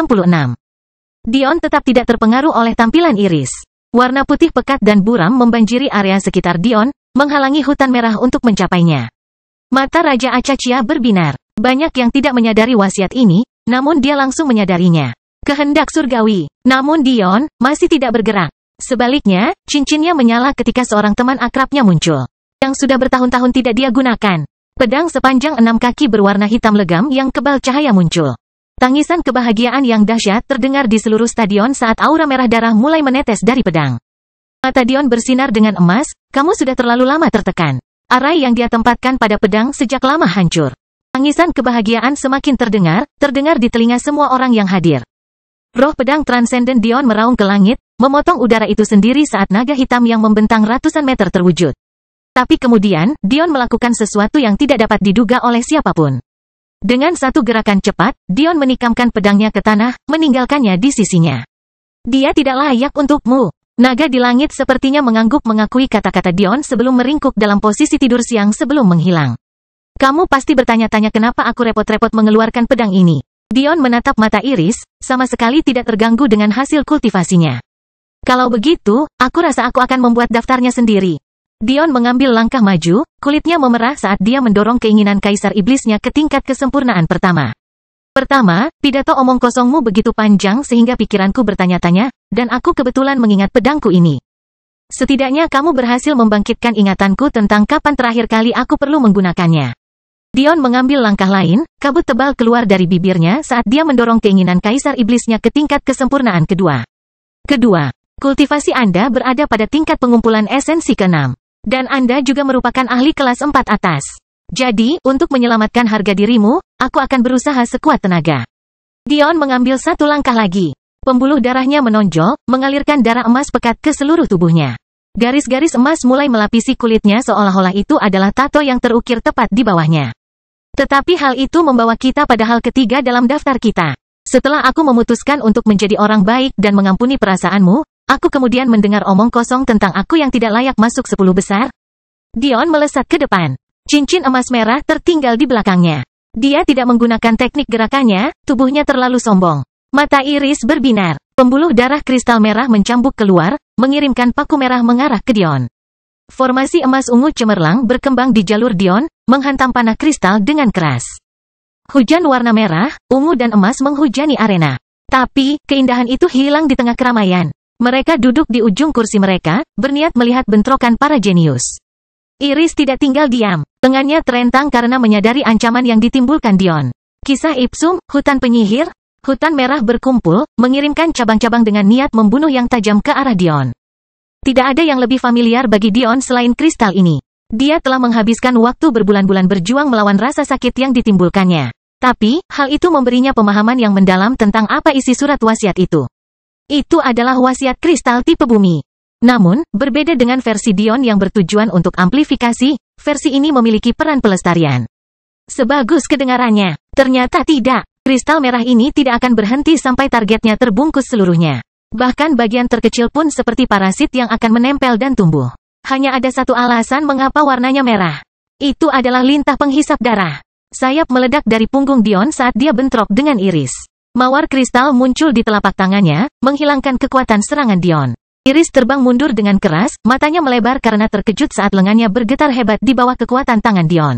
Dion tetap tidak terpengaruh oleh tampilan Iris. Warna putih pekat dan buram membanjiri area sekitar Dion, menghalangi hutan merah untuk mencapainya. Mata Raja Acacia berbinar. Banyak yang tidak menyadari wasiat ini, namun dia langsung menyadarinya. Kehendak surgawi. Namun Dion masih tidak bergerak. Sebaliknya, cincinnya menyala ketika seorang teman akrabnya muncul. Yang sudah bertahun-tahun tidak dia gunakan. Pedang sepanjang 6 kaki berwarna hitam legam yang kebal cahaya muncul. Tangisan kebahagiaan yang dahsyat terdengar di seluruh stadion saat aura merah darah mulai menetes dari pedang. Mata Dion bersinar dengan emas, kamu sudah terlalu lama tertekan. Arai yang dia tempatkan pada pedang sejak lama hancur. Tangisan kebahagiaan semakin terdengar di telinga semua orang yang hadir. Roh pedang transenden Dion meraung ke langit, memotong udara itu sendiri saat naga hitam yang membentang ratusan meter terwujud. Tapi kemudian, Dion melakukan sesuatu yang tidak dapat diduga oleh siapapun. Dengan satu gerakan cepat, Dion menikamkan pedangnya ke tanah, meninggalkannya di sisinya. Dia tidak layak untukmu. Naga di langit sepertinya mengangguk mengakui kata-kata Dion sebelum meringkuk dalam posisi tidur siang sebelum menghilang. Kamu pasti bertanya-tanya kenapa aku repot-repot mengeluarkan pedang ini. Dion menatap mata Iris, sama sekali tidak terganggu dengan hasil kultivasinya. Kalau begitu, aku rasa aku akan membuat daftarnya sendiri. Dion mengambil langkah maju, kulitnya memerah saat dia mendorong keinginan kaisar iblisnya ke tingkat kesempurnaan pertama. Pertama, pidato omong kosongmu begitu panjang sehingga pikiranku bertanya-tanya, dan aku kebetulan mengingat pedangku ini. Setidaknya kamu berhasil membangkitkan ingatanku tentang kapan terakhir kali aku perlu menggunakannya. Dion mengambil langkah lain, kabut tebal keluar dari bibirnya saat dia mendorong keinginan kaisar iblisnya ke tingkat kesempurnaan kedua. Kedua, kultivasi Anda berada pada tingkat pengumpulan esensi ke-6. Dan Anda juga merupakan ahli kelas 4 atas. Jadi, untuk menyelamatkan harga dirimu, aku akan berusaha sekuat tenaga. Dion mengambil satu langkah lagi. Pembuluh darahnya menonjol, mengalirkan darah emas pekat ke seluruh tubuhnya. Garis-garis emas mulai melapisi kulitnya seolah-olah itu adalah tato yang terukir tepat di bawahnya. Tetapi hal itu membawa kita pada hal ketiga dalam daftar kita. Setelah aku memutuskan untuk menjadi orang baik dan mengampuni perasaanmu, aku kemudian mendengar omong kosong tentang aku yang tidak layak masuk 10 besar. Dion melesat ke depan. Cincin emas merah tertinggal di belakangnya. Dia tidak menggunakan teknik gerakannya, tubuhnya terlalu sombong. Mata Iris berbinar. Pembuluh darah kristal merah mencambuk keluar, mengirimkan paku merah mengarah ke Dion. Formasi emas ungu cemerlang berkembang di jalur Dion, menghantam panah kristal dengan keras. Hujan warna merah, ungu dan emas menghujani arena. Tapi, keindahan itu hilang di tengah keramaian. Mereka duduk di ujung kursi mereka, berniat melihat bentrokan para jenius. Iris tidak tinggal diam. Lengannya terentang karena menyadari ancaman yang ditimbulkan Dion. Kisah Ipsum, hutan penyihir, hutan merah berkumpul, mengirimkan cabang-cabang dengan niat membunuh yang tajam ke arah Dion. Tidak ada yang lebih familiar bagi Dion selain kristal ini. Dia telah menghabiskan waktu berbulan-bulan berjuang melawan rasa sakit yang ditimbulkannya. Tapi, hal itu memberinya pemahaman yang mendalam tentang apa isi surat wasiat itu. Itu adalah wasiat kristal tipe bumi. Namun, berbeda dengan versi Dion yang bertujuan untuk amplifikasi, versi ini memiliki peran pelestarian. Sebagus kedengarannya, ternyata tidak. Kristal merah ini tidak akan berhenti sampai targetnya terbungkus seluruhnya. Bahkan bagian terkecil pun seperti parasit yang akan menempel dan tumbuh. Hanya ada satu alasan mengapa warnanya merah. Itu adalah lintah penghisap darah. Sayap meledak dari punggung Dion saat dia bentrok dengan Iris. Mawar kristal muncul di telapak tangannya, menghilangkan kekuatan serangan Dion. Iris terbang mundur dengan keras, matanya melebar karena terkejut saat lengannya bergetar hebat di bawah kekuatan tangan Dion.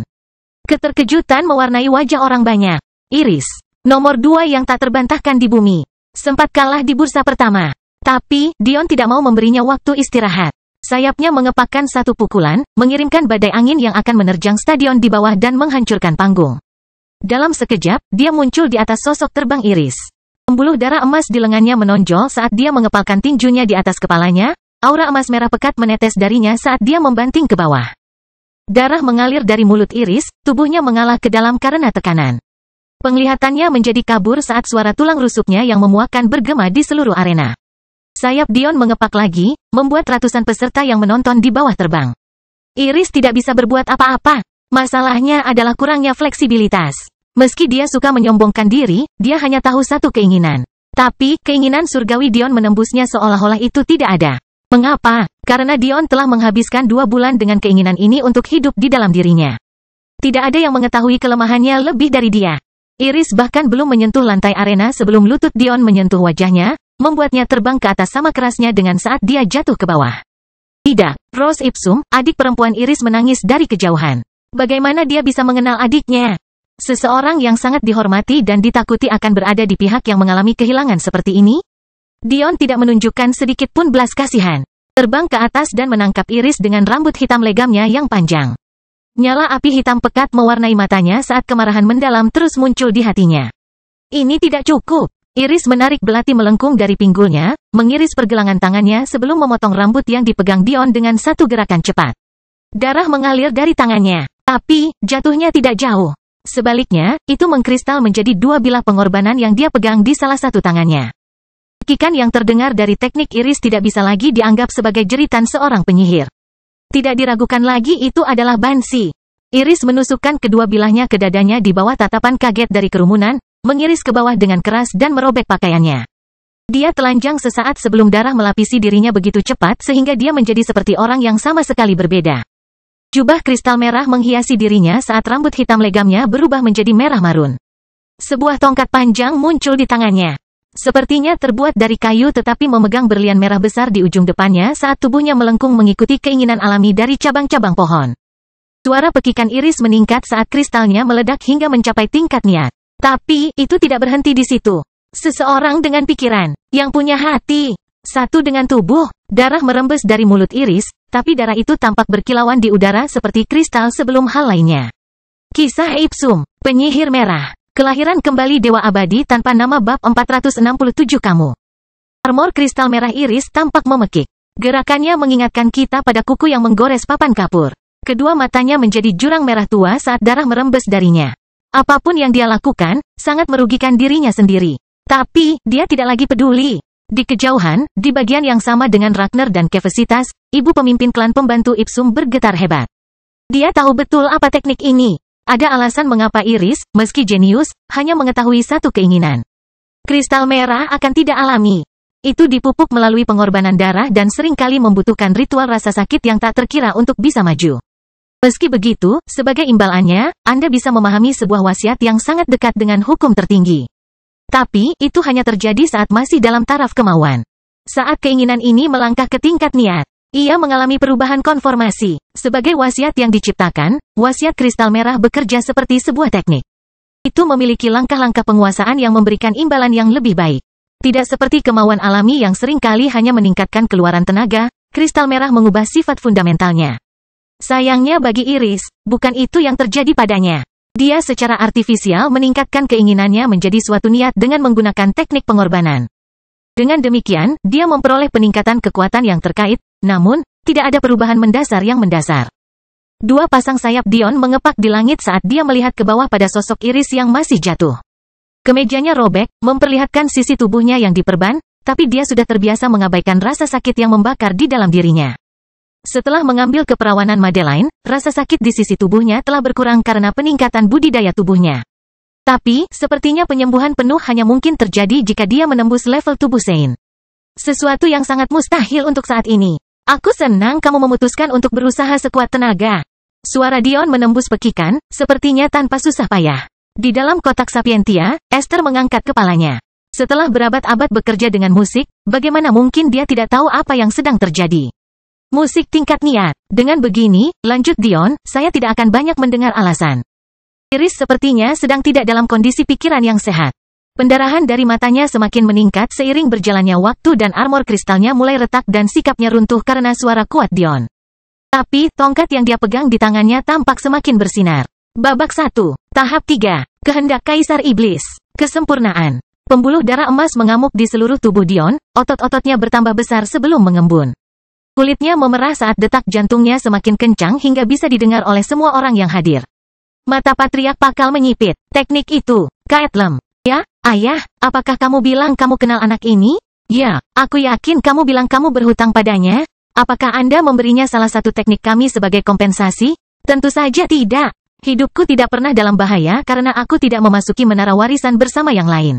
Keterkejutan mewarnai wajah orang banyak. Iris, nomor 2 yang tak terbantahkan di bumi, sempat kalah di bursa pertama. Tapi, Dion tidak mau memberinya waktu istirahat. Sayapnya mengepakkan satu pukulan, mengirimkan badai angin yang akan menerjang stadion di bawah dan menghancurkan panggung. Dalam sekejap, dia muncul di atas sosok terbang Iris. Pembuluh darah emas di lengannya menonjol saat dia mengepalkan tinjunya di atas kepalanya, aura emas merah pekat menetes darinya saat dia membanting ke bawah. Darah mengalir dari mulut Iris, tubuhnya mengalah ke dalam karena tekanan. Penglihatannya menjadi kabur saat suara tulang rusuknya yang memuakkan bergema di seluruh arena. Sayap Dion mengepak lagi, membuat ratusan peserta yang menonton di bawah terbang. Iris tidak bisa berbuat apa-apa. Masalahnya adalah kurangnya fleksibilitas. Meski dia suka menyombongkan diri, dia hanya tahu satu keinginan. Tapi, keinginan surgawi Dion menembusnya seolah-olah itu tidak ada. Mengapa? Karena Dion telah menghabiskan 2 bulan dengan keinginan ini untuk hidup di dalam dirinya. Tidak ada yang mengetahui kelemahannya lebih dari dia. Iris bahkan belum menyentuh lantai arena sebelum lutut Dion menyentuh wajahnya, membuatnya terbang ke atas sama kerasnya dengan saat dia jatuh ke bawah. Tidak, Rose Ipsum, adik perempuan Iris menangis dari kejauhan. Bagaimana dia bisa mengenal adiknya? Seseorang yang sangat dihormati dan ditakuti akan berada di pihak yang mengalami kehilangan seperti ini? Dion tidak menunjukkan sedikit pun belas kasihan. Terbang ke atas dan menangkap Iris dengan rambut hitam legamnya yang panjang. Nyala api hitam pekat mewarnai matanya saat kemarahan mendalam terus muncul di hatinya. Ini tidak cukup. Iris menarik belati melengkung dari pinggulnya, mengiris pergelangan tangannya sebelum memotong rambut yang dipegang Dion dengan satu gerakan cepat. Darah mengalir dari tangannya, tapi jatuhnya tidak jauh. Sebaliknya, itu mengkristal menjadi 2 bilah pengorbanan yang dia pegang di salah satu tangannya. Kekikan yang terdengar dari teknik Iris tidak bisa lagi dianggap sebagai jeritan seorang penyihir. Tidak diragukan lagi itu adalah Banshee. Iris menusukkan kedua bilahnya ke dadanya di bawah tatapan kaget dari kerumunan, mengiris ke bawah dengan keras dan merobek pakaiannya. Dia telanjang sesaat sebelum darah melapisi dirinya begitu cepat sehingga dia menjadi seperti orang yang sama sekali berbeda. Jubah kristal merah menghiasi dirinya saat rambut hitam legamnya berubah menjadi merah marun. Sebuah tongkat panjang muncul di tangannya. Sepertinya terbuat dari kayu tetapi memegang berlian merah besar di ujung depannya saat tubuhnya melengkung mengikuti keinginan alami dari cabang-cabang pohon. Suara pekikan Iris meningkat saat kristalnya meledak hingga mencapai tingkat niat. Tapi, itu tidak berhenti di situ. Seseorang dengan pikiran, yang punya hati. Satu dengan tubuh, darah merembes dari mulut Iris, tapi darah itu tampak berkilauan di udara seperti kristal sebelum hal lainnya. Kisah Ipsum, penyihir merah. Kelahiran kembali Dewa Abadi tanpa nama bab 467 kamu. Armor kristal merah Iris tampak memekik. Gerakannya mengingatkan kita pada kuku yang menggores papan kapur. Kedua matanya menjadi jurang merah tua saat darah merembes darinya. Apapun yang dia lakukan, sangat merugikan dirinya sendiri. Tapi, dia tidak lagi peduli. Di kejauhan, di bagian yang sama dengan Ragnar dan Kefesitas, ibu pemimpin klan pembantu Ipsum bergetar hebat. Dia tahu betul apa teknik ini. Ada alasan mengapa Iris, meski jenius, hanya mengetahui satu keinginan. Kristal merah akan tidak alami. Itu dipupuk melalui pengorbanan darah dan seringkali membutuhkan ritual rasa sakit yang tak terkira untuk bisa maju. Meski begitu, sebagai imbalannya, Anda bisa memahami sebuah wasiat yang sangat dekat dengan hukum tertinggi. Tapi, itu hanya terjadi saat masih dalam taraf kemauan. Saat keinginan ini melangkah ke tingkat niat, ia mengalami perubahan konformasi. Sebagai wasiat yang diciptakan, wasiat kristal merah bekerja seperti sebuah teknik. Itu memiliki langkah-langkah penguasaan yang memberikan imbalan yang lebih baik. Tidak seperti kemauan alami yang seringkali hanya meningkatkan keluaran tenaga, kristal merah mengubah sifat fundamentalnya. Sayangnya bagi Iris, bukan itu yang terjadi padanya. Dia secara artifisial meningkatkan keinginannya menjadi suatu niat dengan menggunakan teknik pengorbanan. Dengan demikian, dia memperoleh peningkatan kekuatan yang terkait, namun, tidak ada perubahan mendasar yang mendasar. Dua pasang sayap Dion mengepak di langit saat dia melihat ke bawah pada sosok Iris yang masih jatuh. Kemejanya robek, memperlihatkan sisi tubuhnya yang diperban, tapi dia sudah terbiasa mengabaikan rasa sakit yang membakar di dalam dirinya. Setelah mengambil keperawanan Madeline, rasa sakit di sisi tubuhnya telah berkurang karena peningkatan budidaya tubuhnya. Tapi, sepertinya penyembuhan penuh hanya mungkin terjadi jika dia menembus level tubuh Sein. Sesuatu yang sangat mustahil untuk saat ini. Aku senang kamu memutuskan untuk berusaha sekuat tenaga. Suara Dion menembus pekikan, sepertinya tanpa susah payah. Di dalam kotak Sapientia, Esther mengangkat kepalanya. Setelah berabad-abad bekerja dengan musik, bagaimana mungkin dia tidak tahu apa yang sedang terjadi? Musik tingkat niat. Dengan begini, lanjut Dion, saya tidak akan banyak mendengar alasan. Iris sepertinya sedang tidak dalam kondisi pikiran yang sehat. Pendarahan dari matanya semakin meningkat seiring berjalannya waktu dan armor kristalnya mulai retak dan sikapnya runtuh karena suara kuat Dion. Tapi, tongkat yang dia pegang di tangannya tampak semakin bersinar. Babak 1. Tahap 3. Kehendak Kaisar Iblis. Kesempurnaan. Pembuluh darah emas mengamuk di seluruh tubuh Dion, otot-ototnya bertambah besar sebelum mengembun. Kulitnya memerah saat detak jantungnya semakin kencang hingga bisa didengar oleh semua orang yang hadir. Mata Patriark Pakal menyipit. Teknik itu, Kaetlem. Ya, ayah, apakah kamu bilang kamu kenal anak ini? Ya, aku yakin kamu bilang kamu berhutang padanya. Apakah Anda memberinya salah satu teknik kami sebagai kompensasi? Tentu saja tidak. Hidupku tidak pernah dalam bahaya karena aku tidak memasuki menara warisan bersama yang lain.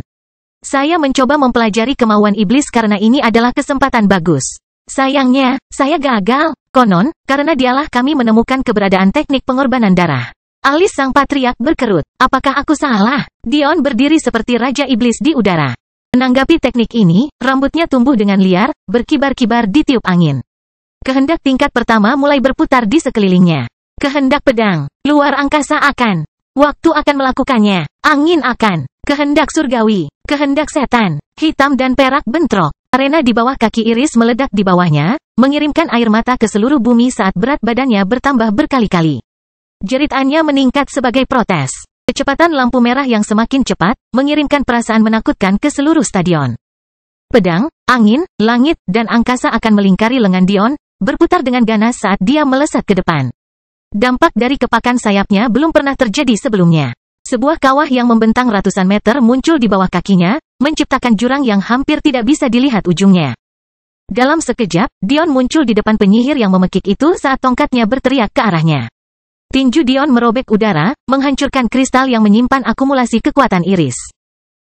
Saya mencoba mempelajari kemauan iblis karena ini adalah kesempatan bagus. Sayangnya, saya gagal. Konon, karena dialah kami menemukan keberadaan teknik pengorbanan darah. Alis sang patriark berkerut. Apakah aku salah? Dion berdiri seperti Raja Iblis di udara. Menanggapi teknik ini, rambutnya tumbuh dengan liar, berkibar-kibar ditiup angin. Kehendak tingkat pertama mulai berputar di sekelilingnya. Kehendak pedang. Luar angkasa akan. Waktu akan melakukannya. Angin akan. Kehendak surgawi. Kehendak setan. Hitam dan perak bentrok. Arena di bawah kaki Iris meledak di bawahnya, mengirimkan air mata ke seluruh bumi saat berat badannya bertambah berkali-kali. Jeritannya meningkat sebagai protes. Kecepatan lampu merah yang semakin cepat, mengirimkan perasaan menakutkan ke seluruh stadion. Pedang, angin, langit, dan angkasa akan melingkari lengan Dion, berputar dengan ganas saat dia melesat ke depan. Dampak dari kepakan sayapnya belum pernah terjadi sebelumnya. Sebuah kawah yang membentang ratusan meter muncul di bawah kakinya, menciptakan jurang yang hampir tidak bisa dilihat ujungnya. Dalam sekejap, Dion muncul di depan penyihir yang memekik itu saat tongkatnya berteriak ke arahnya. Tinju Dion merobek udara, menghancurkan kristal yang menyimpan akumulasi kekuatan Iris.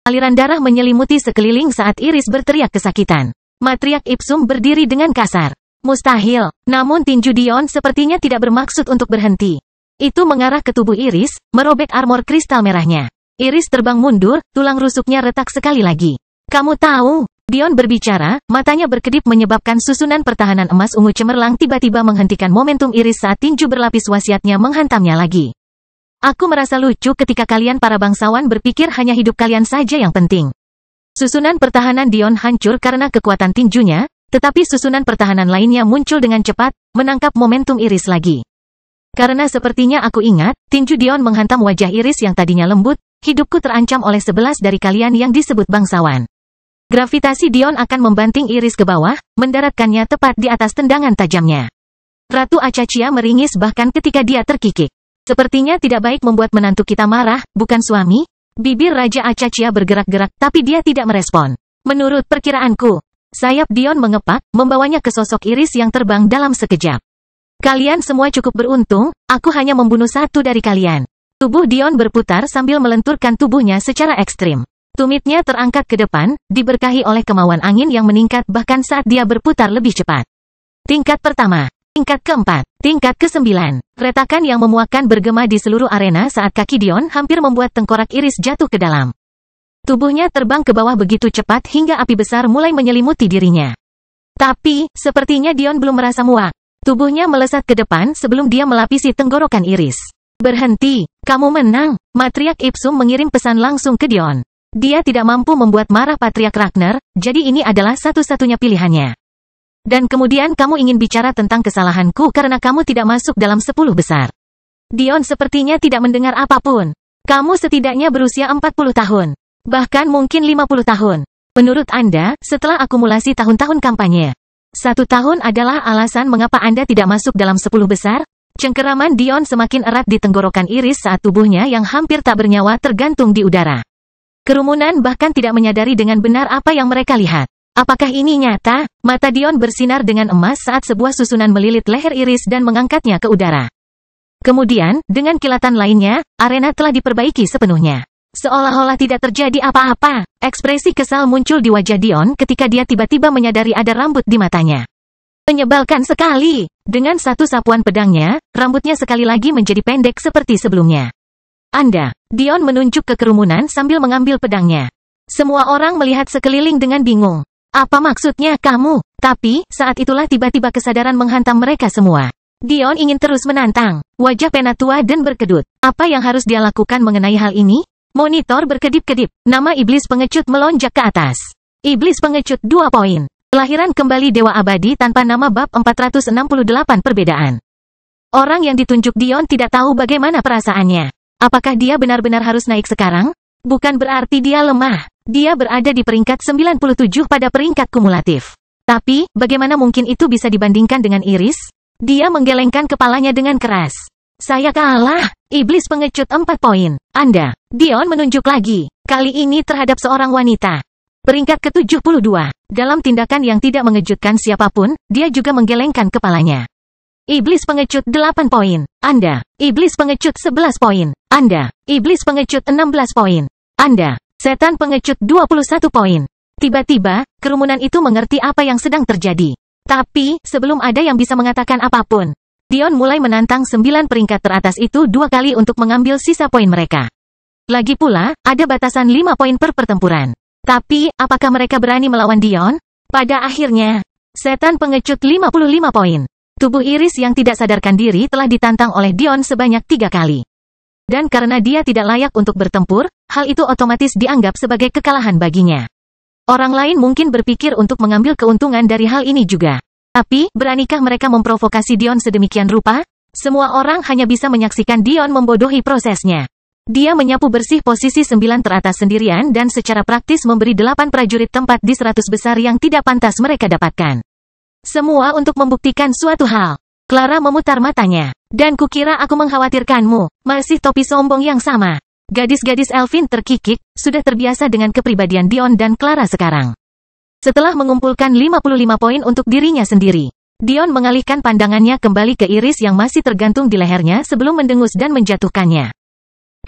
Aliran darah menyelimuti sekeliling saat Iris berteriak kesakitan. Matriark Ipsum berdiri dengan kasar. Mustahil, namun tinju Dion sepertinya tidak bermaksud untuk berhenti. Itu mengarah ke tubuh Iris, merobek armor kristal merahnya. Iris terbang mundur, tulang rusuknya retak sekali lagi. Kamu tahu, Dion berbicara, matanya berkedip menyebabkan susunan pertahanan emas ungu cemerlang tiba-tiba menghentikan momentum Iris saat tinju berlapis wasiatnya menghantamnya lagi. Aku merasa lucu ketika kalian para bangsawan berpikir hanya hidup kalian saja yang penting. Susunan pertahanan Dion hancur karena kekuatan tinjunya, tetapi susunan pertahanan lainnya muncul dengan cepat, menangkap momentum Iris lagi. Karena sepertinya aku ingat, tinju Dion menghantam wajah Iris yang tadinya lembut, hidupku terancam oleh 11 dari kalian yang disebut bangsawan. Gravitasi Dion akan membanting Iris ke bawah, mendaratkannya tepat di atas tendangan tajamnya. Ratu Acachia meringis bahkan ketika dia terkikik. Sepertinya tidak baik membuat menantu kita marah, bukan suami? Bibir Raja Acachia bergerak-gerak tapi dia tidak merespon. Menurut perkiraanku, sayap Dion mengepak, membawanya ke sosok Iris yang terbang dalam sekejap. Kalian semua cukup beruntung, aku hanya membunuh satu dari kalian. Tubuh Dion berputar sambil melenturkan tubuhnya secara ekstrim. Tumitnya terangkat ke depan, diberkahi oleh kemauan angin yang meningkat bahkan saat dia berputar lebih cepat. Tingkat pertama. Tingkat keempat. Tingkat ke-9. Retakan yang memuakkan bergema di seluruh arena saat kaki Dion hampir membuat tengkorak Iris jatuh ke dalam. Tubuhnya terbang ke bawah begitu cepat hingga api besar mulai menyelimuti dirinya. Tapi, sepertinya Dion belum merasa muak. Tubuhnya melesat ke depan sebelum dia melapisi tenggorokan Iris. Berhenti, kamu menang. Matriark Ipsum mengirim pesan langsung ke Dion. Dia tidak mampu membuat marah Patriark Ragnar, jadi ini adalah satu-satunya pilihannya. Dan kemudian kamu ingin bicara tentang kesalahanku karena kamu tidak masuk dalam 10 besar. Dion sepertinya tidak mendengar apapun. Kamu setidaknya berusia 40 tahun. Bahkan mungkin 50 tahun. Menurut Anda, setelah akumulasi tahun-tahun kampanye, 1 tahun adalah alasan mengapa Anda tidak masuk dalam 10 besar? Cengkeraman Dion semakin erat di tenggorokan Iris saat tubuhnya yang hampir tak bernyawa tergantung di udara. Kerumunan bahkan tidak menyadari dengan benar apa yang mereka lihat. Apakah ini nyata? Mata Dion bersinar dengan emas saat sebuah susunan melilit leher Iris dan mengangkatnya ke udara. Kemudian, dengan kilatan lainnya, arena telah diperbaiki sepenuhnya. Seolah-olah tidak terjadi apa-apa, ekspresi kesal muncul di wajah Dion ketika dia tiba-tiba menyadari ada rambut di matanya. Menyebalkan sekali. Dengan satu sapuan pedangnya, rambutnya sekali lagi menjadi pendek seperti sebelumnya. Anda, Dion menunjuk ke kerumunan sambil mengambil pedangnya. Semua orang melihat sekeliling dengan bingung. Apa maksudnya kamu? Tapi, saat itulah tiba-tiba kesadaran menghantam mereka semua. Dion ingin terus menantang. Wajah Penatua dan berkedut. Apa yang harus dia lakukan mengenai hal ini? Monitor berkedip-kedip. Nama iblis pengecut melonjak ke atas. Iblis pengecut 2 poin. Kelahiran kembali Dewa Abadi tanpa nama bab 468 perbedaan. Orang yang ditunjuk Dion tidak tahu bagaimana perasaannya. Apakah dia benar-benar harus naik sekarang? Bukan berarti dia lemah. Dia berada di peringkat 97 pada peringkat kumulatif. Tapi, bagaimana mungkin itu bisa dibandingkan dengan Iris? Dia menggelengkan kepalanya dengan keras. Saya kalah. Iblis pengecut 4 poin. Anda. Dion menunjuk lagi. Kali ini terhadap seorang wanita. Peringkat ke-72. Dalam tindakan yang tidak mengejutkan siapapun, dia juga menggelengkan kepalanya. Iblis pengecut 8 poin. Anda. Iblis pengecut 11 poin. Anda. Iblis pengecut 16 poin. Anda. Setan pengecut 21 poin. Tiba-tiba, kerumunan itu mengerti apa yang sedang terjadi. Tapi, sebelum ada yang bisa mengatakan apapun, Dion mulai menantang 9 peringkat teratas itu 2 kali untuk mengambil sisa poin mereka. Lagi pula, ada batasan 5 poin per pertempuran. Tapi, apakah mereka berani melawan Dion? Pada akhirnya, setan pengecut 55 poin. Tubuh Iris yang tidak sadarkan diri telah ditantang oleh Dion sebanyak 3 kali. Dan karena dia tidak layak untuk bertempur, hal itu otomatis dianggap sebagai kekalahan baginya. Orang lain mungkin berpikir untuk mengambil keuntungan dari hal ini juga. Tapi, beranikah mereka memprovokasi Dion sedemikian rupa? Semua orang hanya bisa menyaksikan Dion membodohi prosesnya. Dia menyapu bersih posisi 9 teratas sendirian dan secara praktis memberi 8 prajurit tempat di 100 besar yang tidak pantas mereka dapatkan. Semua untuk membuktikan suatu hal. Clara memutar matanya. Dan kukira aku mengkhawatirkanmu. Masih topi sombong yang sama. Gadis-gadis Elfin terkikik, sudah terbiasa dengan kepribadian Dion dan Clara sekarang. Setelah mengumpulkan 55 poin untuk dirinya sendiri, Dion mengalihkan pandangannya kembali ke Iris yang masih tergantung di lehernya sebelum mendengus dan menjatuhkannya.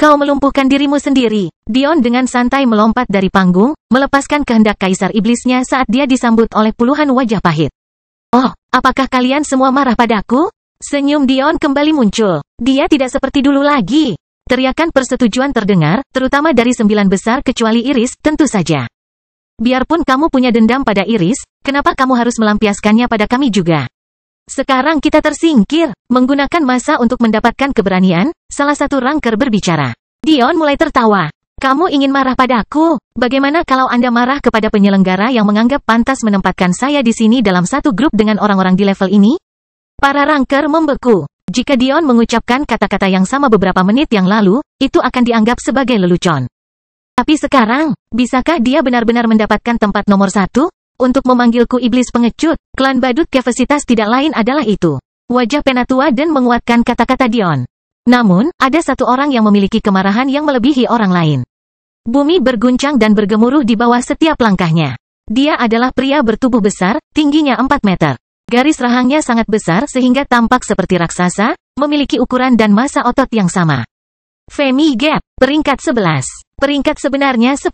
Kau melumpuhkan dirimu sendiri. Dion dengan santai melompat dari panggung, melepaskan kehendak kaisar iblisnya saat dia disambut oleh puluhan wajah pahit. Oh, apakah kalian semua marah padaku? Senyum Dion kembali muncul. Dia tidak seperti dulu lagi. Teriakan persetujuan terdengar, terutama dari 9 besar kecuali Iris, tentu saja. Biarpun kamu punya dendam pada Iris, kenapa kamu harus melampiaskannya pada kami juga? Sekarang kita tersingkir, menggunakan masa untuk mendapatkan keberanian, salah satu ranker berbicara. Dion mulai tertawa. Kamu ingin marah padaku? Bagaimana kalau Anda marah kepada penyelenggara yang menganggap pantas menempatkan saya di sini dalam satu grup dengan orang-orang di level ini? Para ranker membeku. Jika Dion mengucapkan kata-kata yang sama beberapa menit yang lalu, itu akan dianggap sebagai lelucon. Tapi sekarang, bisakah dia benar-benar mendapatkan tempat nomor 1? Untuk memanggilku iblis pengecut, klan badut Kevesitas tidak lain adalah itu. Wajah Penatua dan menguatkan kata-kata Dion. Namun, ada satu orang yang memiliki kemarahan yang melebihi orang lain. Bumi berguncang dan bergemuruh di bawah setiap langkahnya. Dia adalah pria bertubuh besar, tingginya 4 meter. Garis rahangnya sangat besar sehingga tampak seperti raksasa, memiliki ukuran dan massa otot yang sama. Femi Gap, peringkat 11. Peringkat sebenarnya 10.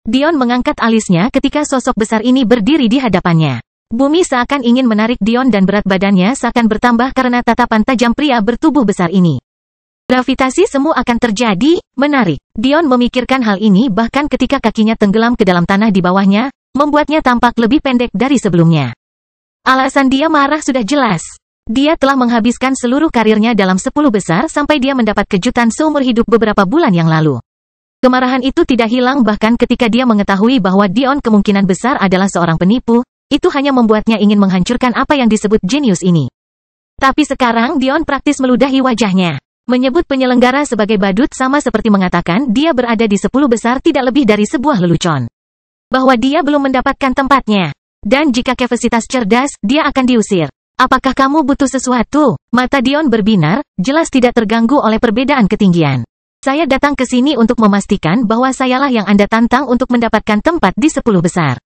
Dion mengangkat alisnya ketika sosok besar ini berdiri di hadapannya. Bumi seakan ingin menarik Dion dan berat badannya seakan bertambah karena tatapan tajam pria bertubuh besar ini. Gravitasi semu akan terjadi, menarik. Dion memikirkan hal ini bahkan ketika kakinya tenggelam ke dalam tanah di bawahnya, membuatnya tampak lebih pendek dari sebelumnya. Alasan dia marah sudah jelas. Dia telah menghabiskan seluruh karirnya dalam 10 besar sampai dia mendapat kejutan seumur hidup beberapa bulan yang lalu. Kemarahan itu tidak hilang bahkan ketika dia mengetahui bahwa Dion kemungkinan besar adalah seorang penipu, itu hanya membuatnya ingin menghancurkan apa yang disebut jenius ini. Tapi sekarang Dion praktis meludahi wajahnya. Menyebut penyelenggara sebagai badut sama seperti mengatakan dia berada di 10 besar tidak lebih dari sebuah lelucon. Bahwa dia belum mendapatkan tempatnya. Dan jika Kevesitas cerdas, dia akan diusir. Apakah kamu butuh sesuatu? Mata Dion berbinar, jelas tidak terganggu oleh perbedaan ketinggian. Saya datang ke sini untuk memastikan bahwa sayalah yang Anda tantang untuk mendapatkan tempat di 10 besar.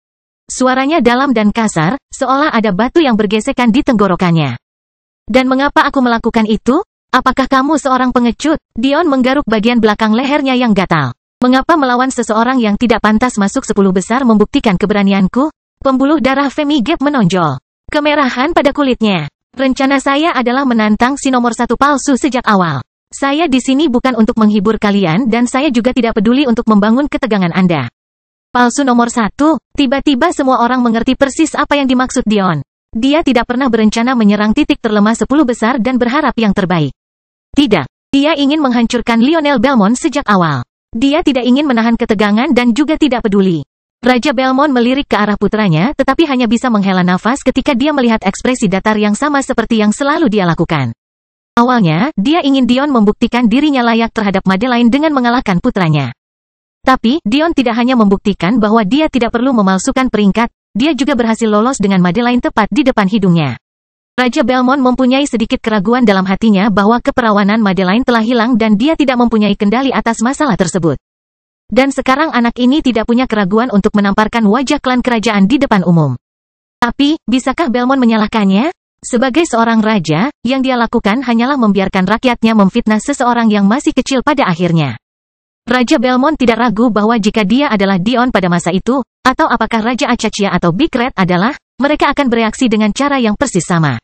Suaranya dalam dan kasar, seolah ada batu yang bergesekan di tenggorokannya. Dan mengapa aku melakukan itu? Apakah kamu seorang pengecut? Dion menggaruk bagian belakang lehernya yang gatal. Mengapa melawan seseorang yang tidak pantas masuk 10 besar membuktikan keberanianku? Pembuluh darah Femi Gap menonjol. Kemerahan pada kulitnya. Rencana saya adalah menantang si nomor 1 palsu sejak awal. Saya di sini bukan untuk menghibur kalian dan saya juga tidak peduli untuk membangun ketegangan Anda. Palsu nomor 1, tiba-tiba semua orang mengerti persis apa yang dimaksud Dion. Dia tidak pernah berencana menyerang titik terlemah 10 besar dan berharap yang terbaik. Tidak, dia ingin menghancurkan Lionel Belmont sejak awal. Dia tidak ingin menahan ketegangan dan juga tidak peduli. Raja Belmont melirik ke arah putranya tetapi hanya bisa menghela nafas ketika dia melihat ekspresi datar yang sama seperti yang selalu dia lakukan. Awalnya, dia ingin Dion membuktikan dirinya layak terhadap Madeline dengan mengalahkan putranya. Tapi, Dion tidak hanya membuktikan bahwa dia tidak perlu memalsukan peringkat, dia juga berhasil lolos dengan Madeline tepat di depan hidungnya. Raja Belmont mempunyai sedikit keraguan dalam hatinya bahwa keperawanan Madeline telah hilang dan dia tidak mempunyai kendali atas masalah tersebut. Dan sekarang anak ini tidak punya keraguan untuk menamparkan wajah klan kerajaan di depan umum. Tapi, bisakah Belmont menyalahkannya? Sebagai seorang raja, yang dia lakukan hanyalah membiarkan rakyatnya memfitnah seseorang yang masih kecil pada akhirnya. Raja Belmont tidak ragu bahwa jika dia adalah Dion pada masa itu, atau apakah Raja Acachia atau Big Red adalah, mereka akan bereaksi dengan cara yang persis sama.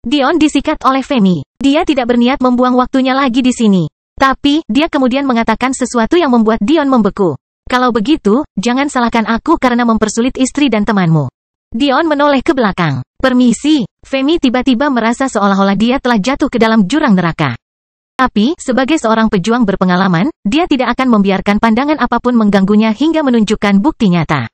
Dion disikat oleh Femi. Dia tidak berniat membuang waktunya lagi di sini. Tapi, dia kemudian mengatakan sesuatu yang membuat Dion membeku. Kalau begitu, jangan salahkan aku karena mempersulit istri dan temanmu. Dion menoleh ke belakang. Permisi, Femi tiba-tiba merasa seolah-olah dia telah jatuh ke dalam jurang neraka. Tapi, sebagai seorang pejuang berpengalaman, dia tidak akan membiarkan pandangan apapun mengganggunya hingga menunjukkan bukti nyata.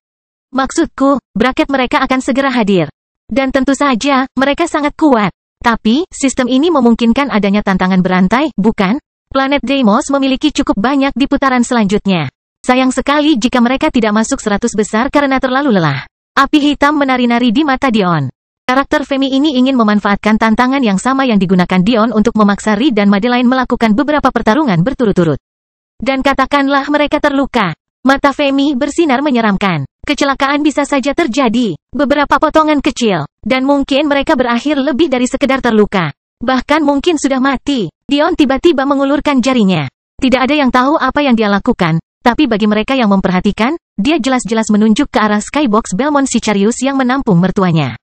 Maksudku, braket mereka akan segera hadir. Dan tentu saja, mereka sangat kuat. Tapi, sistem ini memungkinkan adanya tantangan berantai, bukan? Planet Deimos memiliki cukup banyak di putaran selanjutnya. Sayang sekali jika mereka tidak masuk 100 besar karena terlalu lelah. Api hitam menari-nari di mata Dion. Karakter Femi ini ingin memanfaatkan tantangan yang sama yang digunakan Dion untuk memaksa Ri dan Madeline melakukan beberapa pertarungan berturut-turut. Dan katakanlah mereka terluka. Mata Femi bersinar menyeramkan. Kecelakaan bisa saja terjadi. Beberapa potongan kecil. Dan mungkin mereka berakhir lebih dari sekedar terluka. Bahkan mungkin sudah mati. Dion tiba-tiba mengulurkan jarinya. Tidak ada yang tahu apa yang dia lakukan, tapi bagi mereka yang memperhatikan, dia jelas-jelas menunjuk ke arah Skybox Belmont Sicarius yang menampung mertuanya.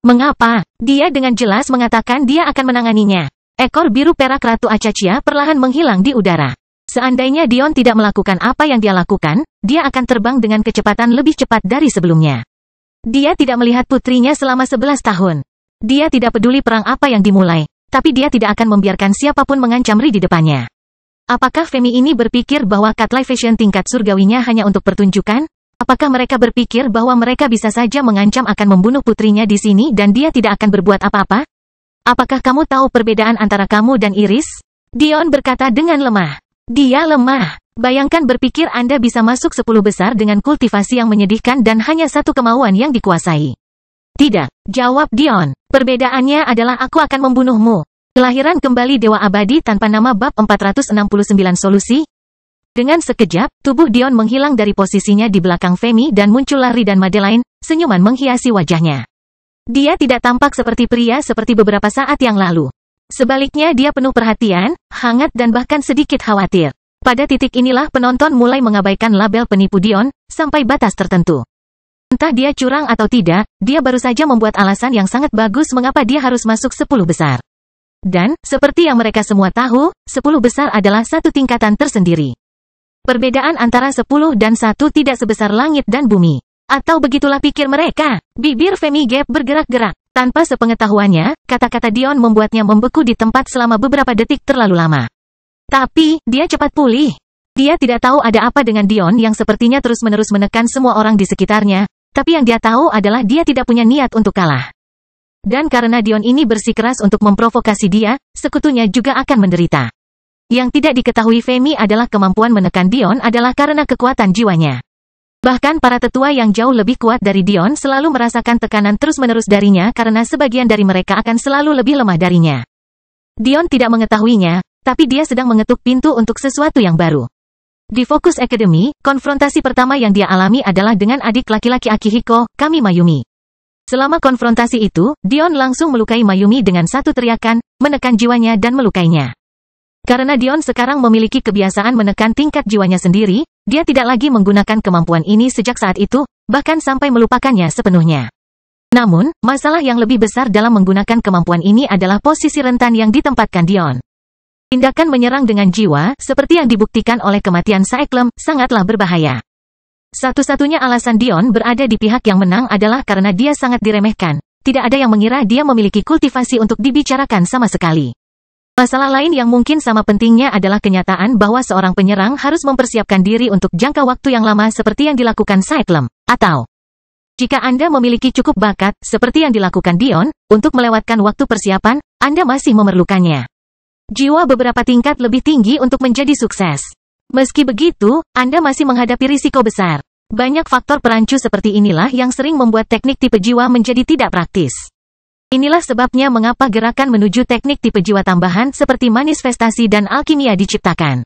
Mengapa? Dia dengan jelas mengatakan dia akan menanganinya. Ekor biru perak Ratu Acachia perlahan menghilang di udara. Seandainya Dion tidak melakukan apa yang dia lakukan, dia akan terbang dengan kecepatan lebih cepat dari sebelumnya. Dia tidak melihat putrinya selama 11 tahun. Dia tidak peduli perang apa yang dimulai, tapi dia tidak akan membiarkan siapapun mengancam Ri di depannya. Apakah Femi ini berpikir bahwa Catlification tingkat surgawinya hanya untuk pertunjukan? Apakah mereka berpikir bahwa mereka bisa saja mengancam akan membunuh putrinya di sini dan dia tidak akan berbuat apa-apa? Apakah kamu tahu perbedaan antara kamu dan Iris? Dion berkata dengan lemah. Dia lemah. Bayangkan berpikir Anda bisa masuk 10 besar dengan kultivasi yang menyedihkan dan hanya satu kemauan yang dikuasai. Tidak, jawab Dion. Perbedaannya adalah aku akan membunuhmu. Kelahiran kembali Dewa Abadi tanpa nama bab 469 solusi. Dengan sekejap, tubuh Dion menghilang dari posisinya di belakang Femi dan muncullah Ri dan Madeline, senyuman menghiasi wajahnya. Dia tidak tampak seperti pria seperti beberapa saat yang lalu. Sebaliknya dia penuh perhatian, hangat dan bahkan sedikit khawatir. Pada titik inilah penonton mulai mengabaikan label penipu Dion, sampai batas tertentu. Entah dia curang atau tidak, dia baru saja membuat alasan yang sangat bagus mengapa dia harus masuk 10 besar. Dan, seperti yang mereka semua tahu, 10 besar adalah satu tingkatan tersendiri. Perbedaan antara 10 dan 1 tidak sebesar langit dan bumi. Atau begitulah pikir mereka. Bibir Femi Gap bergerak-gerak. Tanpa sepengetahuannya, kata-kata Dion membuatnya membeku di tempat selama beberapa detik terlalu lama. Tapi, dia cepat pulih. Dia tidak tahu ada apa dengan Dion yang sepertinya terus-menerus menekan semua orang di sekitarnya. Tapi yang dia tahu adalah dia tidak punya niat untuk kalah. Dan karena Dion ini bersikeras untuk memprovokasi dia, sekutunya juga akan menderita. Yang tidak diketahui Femi adalah kemampuan menekan Dion adalah karena kekuatan jiwanya. Bahkan para tetua yang jauh lebih kuat dari Dion selalu merasakan tekanan terus-menerus darinya karena sebagian dari mereka akan selalu lebih lemah darinya. Dion tidak mengetahuinya, tapi dia sedang mengetuk pintu untuk sesuatu yang baru. Di Focus Academy, konfrontasi pertama yang dia alami adalah dengan adik laki-laki Akihiko, Kami Mayumi. Selama konfrontasi itu, Dion langsung melukai Mayumi dengan satu teriakan, menekan jiwanya dan melukainya. Karena Dion sekarang memiliki kebiasaan menekan tingkat jiwanya sendiri, dia tidak lagi menggunakan kemampuan ini sejak saat itu, bahkan sampai melupakannya sepenuhnya. Namun, masalah yang lebih besar dalam menggunakan kemampuan ini adalah posisi rentan yang ditempatkan Dion. Tindakan menyerang dengan jiwa, seperti yang dibuktikan oleh kematian Saeklem, sangatlah berbahaya. Satu-satunya alasan Dion berada di pihak yang menang adalah karena dia sangat diremehkan. Tidak ada yang mengira dia memiliki kultivasi untuk dibicarakan sama sekali. Masalah lain yang mungkin sama pentingnya adalah kenyataan bahwa seorang penyerang harus mempersiapkan diri untuk jangka waktu yang lama seperti yang dilakukan Saeklem. Atau, jika Anda memiliki cukup bakat, seperti yang dilakukan Dion, untuk melewatkan waktu persiapan, Anda masih memerlukannya. Jiwa beberapa tingkat lebih tinggi untuk menjadi sukses. Meski begitu, Anda masih menghadapi risiko besar. Banyak faktor perancu seperti inilah yang sering membuat teknik tipe jiwa menjadi tidak praktis. Inilah sebabnya mengapa gerakan menuju teknik tipe jiwa tambahan seperti manifestasi dan alkimia diciptakan.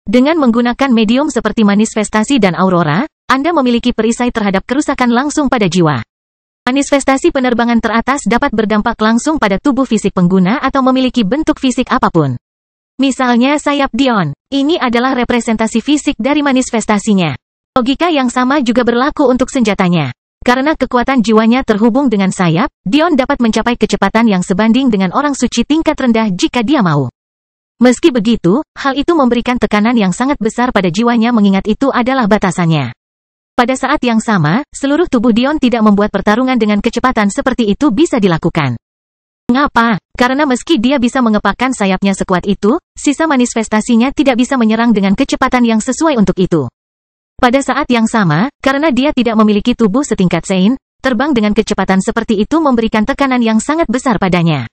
Dengan menggunakan medium seperti manifestasi dan aurora, Anda memiliki perisai terhadap kerusakan langsung pada jiwa. Manifestasi penerbangan teratas dapat berdampak langsung pada tubuh fisik pengguna atau memiliki bentuk fisik apapun. Misalnya sayap Dion. Ini adalah representasi fisik dari manifestasinya. Logika yang sama juga berlaku untuk senjatanya. Karena kekuatan jiwanya terhubung dengan sayap, Dion dapat mencapai kecepatan yang sebanding dengan orang suci tingkat rendah jika dia mau. Meski begitu, hal itu memberikan tekanan yang sangat besar pada jiwanya mengingat itu adalah batasannya. Pada saat yang sama, seluruh tubuh Dion tidak membuat pertarungan dengan kecepatan seperti itu bisa dilakukan. Mengapa? Karena meski dia bisa mengepakkan sayapnya sekuat itu, sisa manifestasinya tidak bisa menyerang dengan kecepatan yang sesuai untuk itu. Pada saat yang sama, karena dia tidak memiliki tubuh setingkat Sein, terbang dengan kecepatan seperti itu memberikan tekanan yang sangat besar padanya.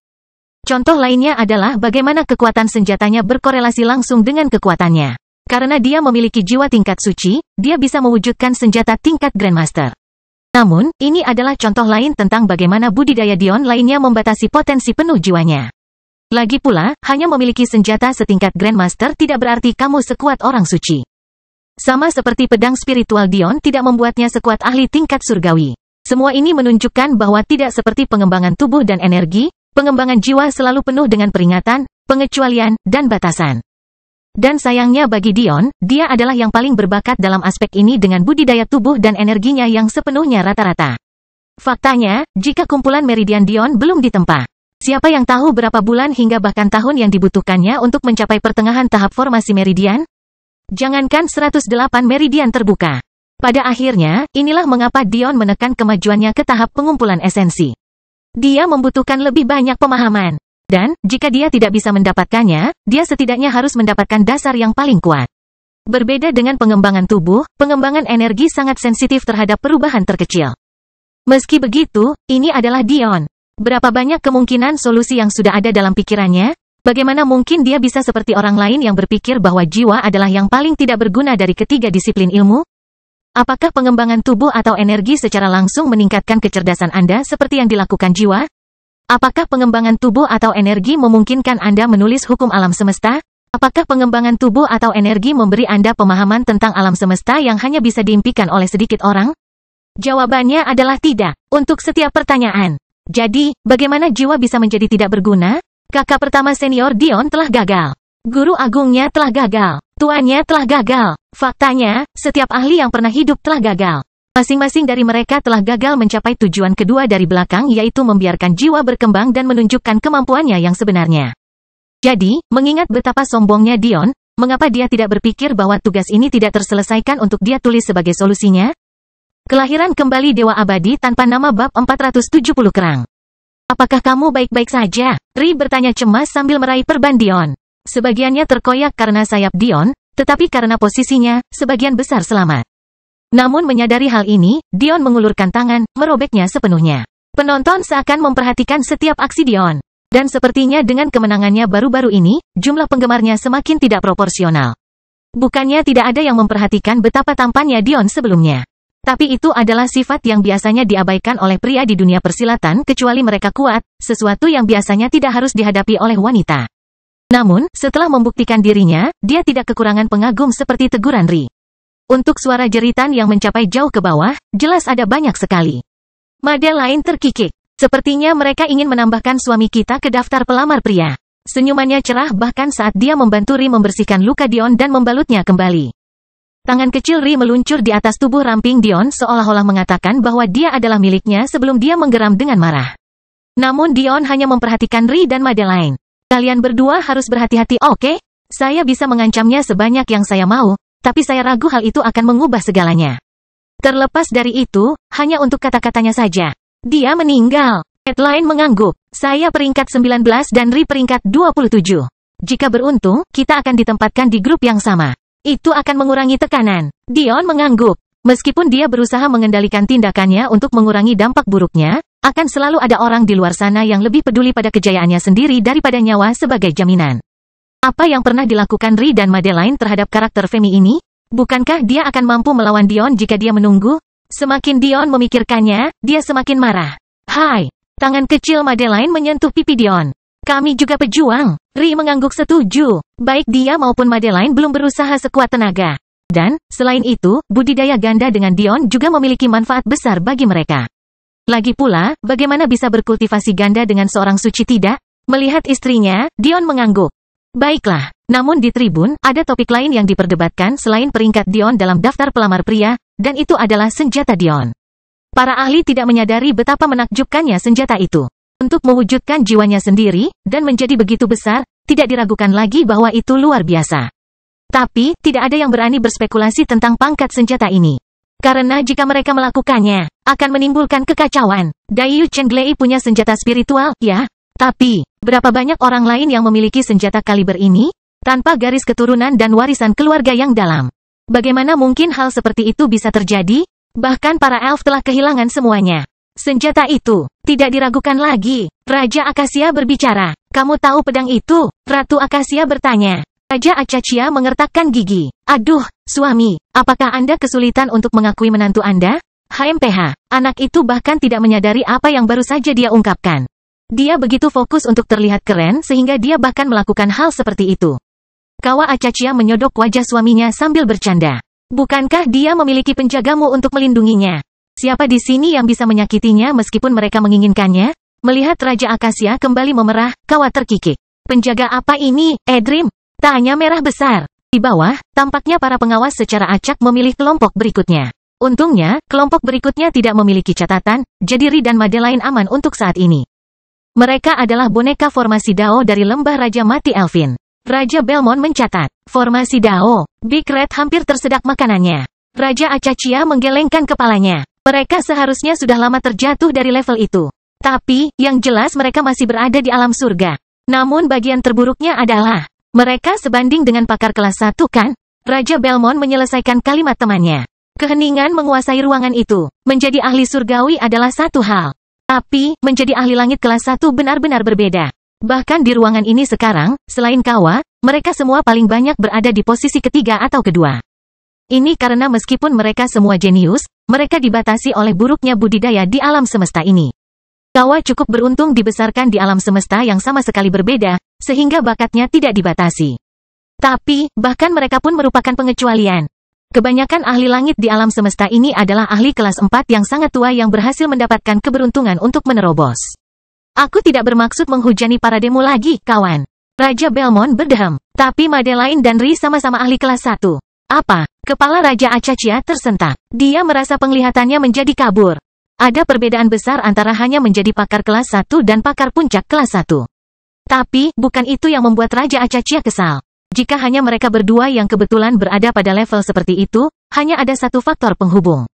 Contoh lainnya adalah bagaimana kekuatan senjatanya berkorelasi langsung dengan kekuatannya. Karena dia memiliki jiwa tingkat suci, dia bisa mewujudkan senjata tingkat Grandmaster. Namun, ini adalah contoh lain tentang bagaimana budidaya Dion lainnya membatasi potensi penuh jiwanya. Lagi pula, hanya memiliki senjata setingkat Grandmaster tidak berarti kamu sekuat orang suci. Sama seperti pedang spiritual Dion tidak membuatnya sekuat ahli tingkat surgawi. Semua ini menunjukkan bahwa tidak seperti pengembangan tubuh dan energi, pengembangan jiwa selalu penuh dengan peringatan, pengecualian, dan batasan. Dan sayangnya bagi Dion, dia adalah yang paling berbakat dalam aspek ini dengan budidaya tubuh dan energinya yang sepenuhnya rata-rata. Faktanya, jika kumpulan meridian Dion belum ditempa, siapa yang tahu berapa bulan hingga bahkan tahun yang dibutuhkannya untuk mencapai pertengahan tahap formasi meridian? Jangankan 108 meridian terbuka. Pada akhirnya, inilah mengapa Dion menekan kemajuannya ke tahap pengumpulan esensi. Dia membutuhkan lebih banyak pemahaman. Dan, jika dia tidak bisa mendapatkannya, dia setidaknya harus mendapatkan dasar yang paling kuat. Berbeda dengan pengembangan tubuh, pengembangan energi sangat sensitif terhadap perubahan terkecil. Meski begitu, ini adalah Dion. Berapa banyak kemungkinan solusi yang sudah ada dalam pikirannya? Bagaimana mungkin dia bisa seperti orang lain yang berpikir bahwa jiwa adalah yang paling tidak berguna dari ketiga disiplin ilmu? Apakah pengembangan tubuh atau energi secara langsung meningkatkan kecerdasan Anda seperti yang dilakukan jiwa? Apakah pengembangan tubuh atau energi memungkinkan Anda menulis hukum alam semesta? Apakah pengembangan tubuh atau energi memberi Anda pemahaman tentang alam semesta yang hanya bisa diimpikan oleh sedikit orang? Jawabannya adalah tidak, untuk setiap pertanyaan. Jadi, bagaimana jiwa bisa menjadi tidak berguna? Kakak pertama senior Dion telah gagal. Guru agungnya telah gagal. Tuannya telah gagal. Faktanya, setiap ahli yang pernah hidup telah gagal. Masing-masing dari mereka telah gagal mencapai tujuan kedua dari belakang yaitu membiarkan jiwa berkembang dan menunjukkan kemampuannya yang sebenarnya. Jadi, mengingat betapa sombongnya Dion, mengapa dia tidak berpikir bahwa tugas ini tidak terselesaikan untuk dia tulis sebagai solusinya? Kelahiran kembali Dewa Abadi tanpa nama bab 470 Kerang. Apakah kamu baik-baik saja? Ri bertanya cemas sambil meraih perban Dion. Sebagiannya terkoyak karena sayap Dion, tetapi karena posisinya, sebagian besar selamat. Namun menyadari hal ini, Dion mengulurkan tangan, merobeknya sepenuhnya. Penonton seakan memperhatikan setiap aksi Dion. Dan sepertinya dengan kemenangannya baru-baru ini, jumlah penggemarnya semakin tidak proporsional. Bukannya tidak ada yang memperhatikan betapa tampannya Dion sebelumnya. Tapi itu adalah sifat yang biasanya diabaikan oleh pria di dunia persilatan kecuali mereka kuat, sesuatu yang biasanya tidak harus dihadapi oleh wanita. Namun, setelah membuktikan dirinya, dia tidak kekurangan pengagum seperti teguran Ri. Untuk suara jeritan yang mencapai jauh ke bawah, jelas ada banyak sekali. Madeline terkikik. Sepertinya mereka ingin menambahkan suami kita ke daftar pelamar pria. Senyumannya cerah bahkan saat dia membantu Ri membersihkan luka Dion dan membalutnya kembali. Tangan kecil Ri meluncur di atas tubuh ramping Dion seolah-olah mengatakan bahwa dia adalah miliknya sebelum dia menggeram dengan marah. Namun Dion hanya memperhatikan Ri dan Madeline. Kalian berdua harus berhati-hati, oke? Saya bisa mengancamnya sebanyak yang saya mau, tapi saya ragu hal itu akan mengubah segalanya. Terlepas dari itu, hanya untuk kata-katanya saja. Dia meninggal. Madeline mengangguk. Saya peringkat 19 dan Ri peringkat 27. Jika beruntung, kita akan ditempatkan di grup yang sama. Itu akan mengurangi tekanan. Dion mengangguk. Meskipun dia berusaha mengendalikan tindakannya untuk mengurangi dampak buruknya, akan selalu ada orang di luar sana yang lebih peduli pada kejayaannya sendiri daripada nyawa sebagai jaminan. Apa yang pernah dilakukan Ri dan Madeline terhadap karakter Femi ini? Bukankah dia akan mampu melawan Dion jika dia menunggu? Semakin Dion memikirkannya, dia semakin marah. Hai! Tangan kecil Madeline menyentuh pipi Dion. Kami juga pejuang. Ri mengangguk setuju. Baik dia maupun Madeline belum berusaha sekuat tenaga. Dan, selain itu, budidaya ganda dengan Dion juga memiliki manfaat besar bagi mereka. Lagi pula, bagaimana bisa berkultivasi ganda dengan seorang suci tidak? Melihat istrinya, Dion mengangguk. Baiklah, namun di tribun, ada topik lain yang diperdebatkan selain peringkat Dion dalam daftar pelamar pria, dan itu adalah senjata Dion. Para ahli tidak menyadari betapa menakjubkannya senjata itu. Untuk mewujudkan jiwanya sendiri, dan menjadi begitu besar, tidak diragukan lagi bahwa itu luar biasa. Tapi, tidak ada yang berani berspekulasi tentang pangkat senjata ini. Karena jika mereka melakukannya, akan menimbulkan kekacauan. Daiyu Chenglei punya senjata spiritual, ya? Tapi, berapa banyak orang lain yang memiliki senjata kaliber ini? Tanpa garis keturunan dan warisan keluarga yang dalam. Bagaimana mungkin hal seperti itu bisa terjadi? Bahkan para elf telah kehilangan semuanya. Senjata itu, tidak diragukan lagi. Raja Akasia berbicara. Kamu tahu pedang itu? Ratu Akasia bertanya. Raja Acachia mengertakkan gigi. Aduh, suami, apakah Anda kesulitan untuk mengakui menantu Anda? HMPH, anak itu bahkan tidak menyadari apa yang baru saja dia ungkapkan. Dia begitu fokus untuk terlihat keren sehingga dia bahkan melakukan hal seperti itu. Kawa Acachia menyodok wajah suaminya sambil bercanda. Bukankah dia memiliki penjagamu untuk melindunginya? Siapa di sini yang bisa menyakitinya meskipun mereka menginginkannya? Melihat Raja Akasia kembali memerah, Kawa terkikik. Penjaga apa ini, Edrim? Tanya merah besar. Di bawah, tampaknya para pengawas secara acak memilih kelompok berikutnya. Untungnya, kelompok berikutnya tidak memiliki catatan, jadi Ri dan Madeline aman untuk saat ini. Mereka adalah boneka formasi Dao dari lembah Raja Mati Elfin. Raja Belmont mencatat. Formasi Dao. Big Red hampir tersedak makanannya. Raja Acachia menggelengkan kepalanya. Mereka seharusnya sudah lama terjatuh dari level itu. Tapi, yang jelas mereka masih berada di alam surga. Namun bagian terburuknya adalah, mereka sebanding dengan pakar kelas 1 kan? Raja Belmont menyelesaikan kalimat temannya. Keheningan menguasai ruangan itu. Menjadi ahli surgawi adalah satu hal. Tapi, menjadi ahli langit kelas 1 benar-benar berbeda. Bahkan di ruangan ini sekarang, selain Kawa, mereka semua paling banyak berada di posisi ketiga atau kedua. Ini karena meskipun mereka semua jenius, mereka dibatasi oleh buruknya budidaya di alam semesta ini. Kawa cukup beruntung dibesarkan di alam semesta yang sama sekali berbeda, sehingga bakatnya tidak dibatasi. Tapi, bahkan mereka pun merupakan pengecualian. Kebanyakan ahli langit di alam semesta ini adalah ahli kelas 4 yang sangat tua yang berhasil mendapatkan keberuntungan untuk menerobos. Aku tidak bermaksud menghujani parademu lagi, kawan. Raja Belmont berdehem. Tapi Madeline dan Ri sama-sama ahli kelas 1. Apa? Kepala Raja Acachia tersentak. Dia merasa penglihatannya menjadi kabur. Ada perbedaan besar antara hanya menjadi pakar kelas 1 dan pakar puncak kelas 1. Tapi, bukan itu yang membuat Raja Acachia kesal. Jika hanya mereka berdua yang kebetulan berada pada level seperti itu, hanya ada satu faktor penghubung.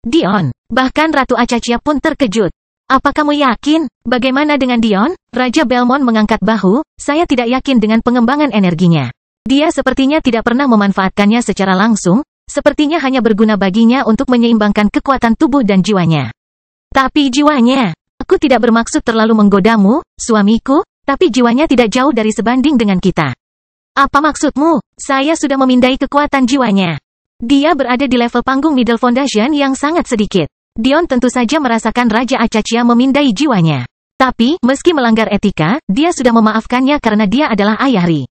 Dion. Bahkan Ratu Acachia pun terkejut. Apa kamu yakin? Bagaimana dengan Dion? Raja Belmont mengangkat bahu, saya tidak yakin dengan pengembangan energinya. Dia sepertinya tidak pernah memanfaatkannya secara langsung, sepertinya hanya berguna baginya untuk menyeimbangkan kekuatan tubuh dan jiwanya. Tapi jiwanya, aku tidak bermaksud terlalu menggodamu, suamiku, tapi jiwanya tidak jauh dari sebanding dengan kita. Apa maksudmu? Saya sudah memindai kekuatan jiwanya. Dia berada di level panggung Middle Foundation yang sangat sedikit. Dion tentu saja merasakan Raja Acacia memindai jiwanya. Tapi, meski melanggar etika, dia sudah memaafkannya karena dia adalah ayah Ri.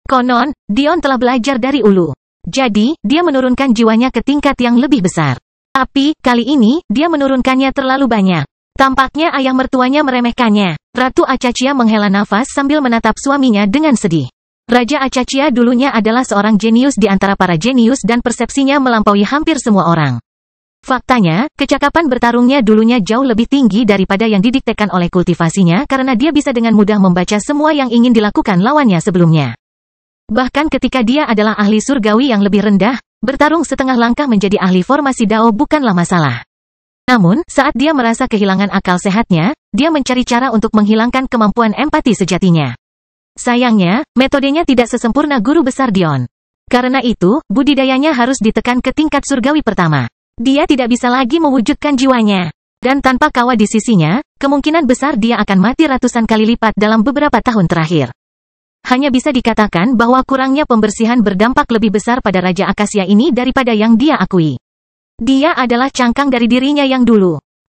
Konon, Dion telah belajar dari Ulu. Jadi, dia menurunkan jiwanya ke tingkat yang lebih besar. Tapi, kali ini, dia menurunkannya terlalu banyak. Tampaknya ayah mertuanya meremehkannya. Ratu Acacia menghela nafas sambil menatap suaminya dengan sedih. Raja Acacia dulunya adalah seorang jenius di antara para jenius dan persepsinya melampaui hampir semua orang. Faktanya, kecakapan bertarungnya dulunya jauh lebih tinggi daripada yang didiktekan oleh kultivasinya karena dia bisa dengan mudah membaca semua yang ingin dilakukan lawannya sebelumnya. Bahkan ketika dia adalah ahli surgawi yang lebih rendah, bertarung setengah langkah menjadi ahli formasi Dao bukanlah masalah. Namun, saat dia merasa kehilangan akal sehatnya, dia mencari cara untuk menghilangkan kemampuan empati sejatinya. Sayangnya, metodenya tidak sesempurna guru besar Dion. Karena itu, budidayanya harus ditekan ke tingkat surgawi pertama. Dia tidak bisa lagi mewujudkan jiwanya. Dan tanpa Kawa di sisinya, kemungkinan besar dia akan mati ratusan kali lipat dalam beberapa tahun terakhir. Hanya bisa dikatakan bahwa kurangnya pembersihan berdampak lebih besar pada Raja Akasia ini daripada yang dia akui. Dia adalah cangkang dari dirinya yang dulu.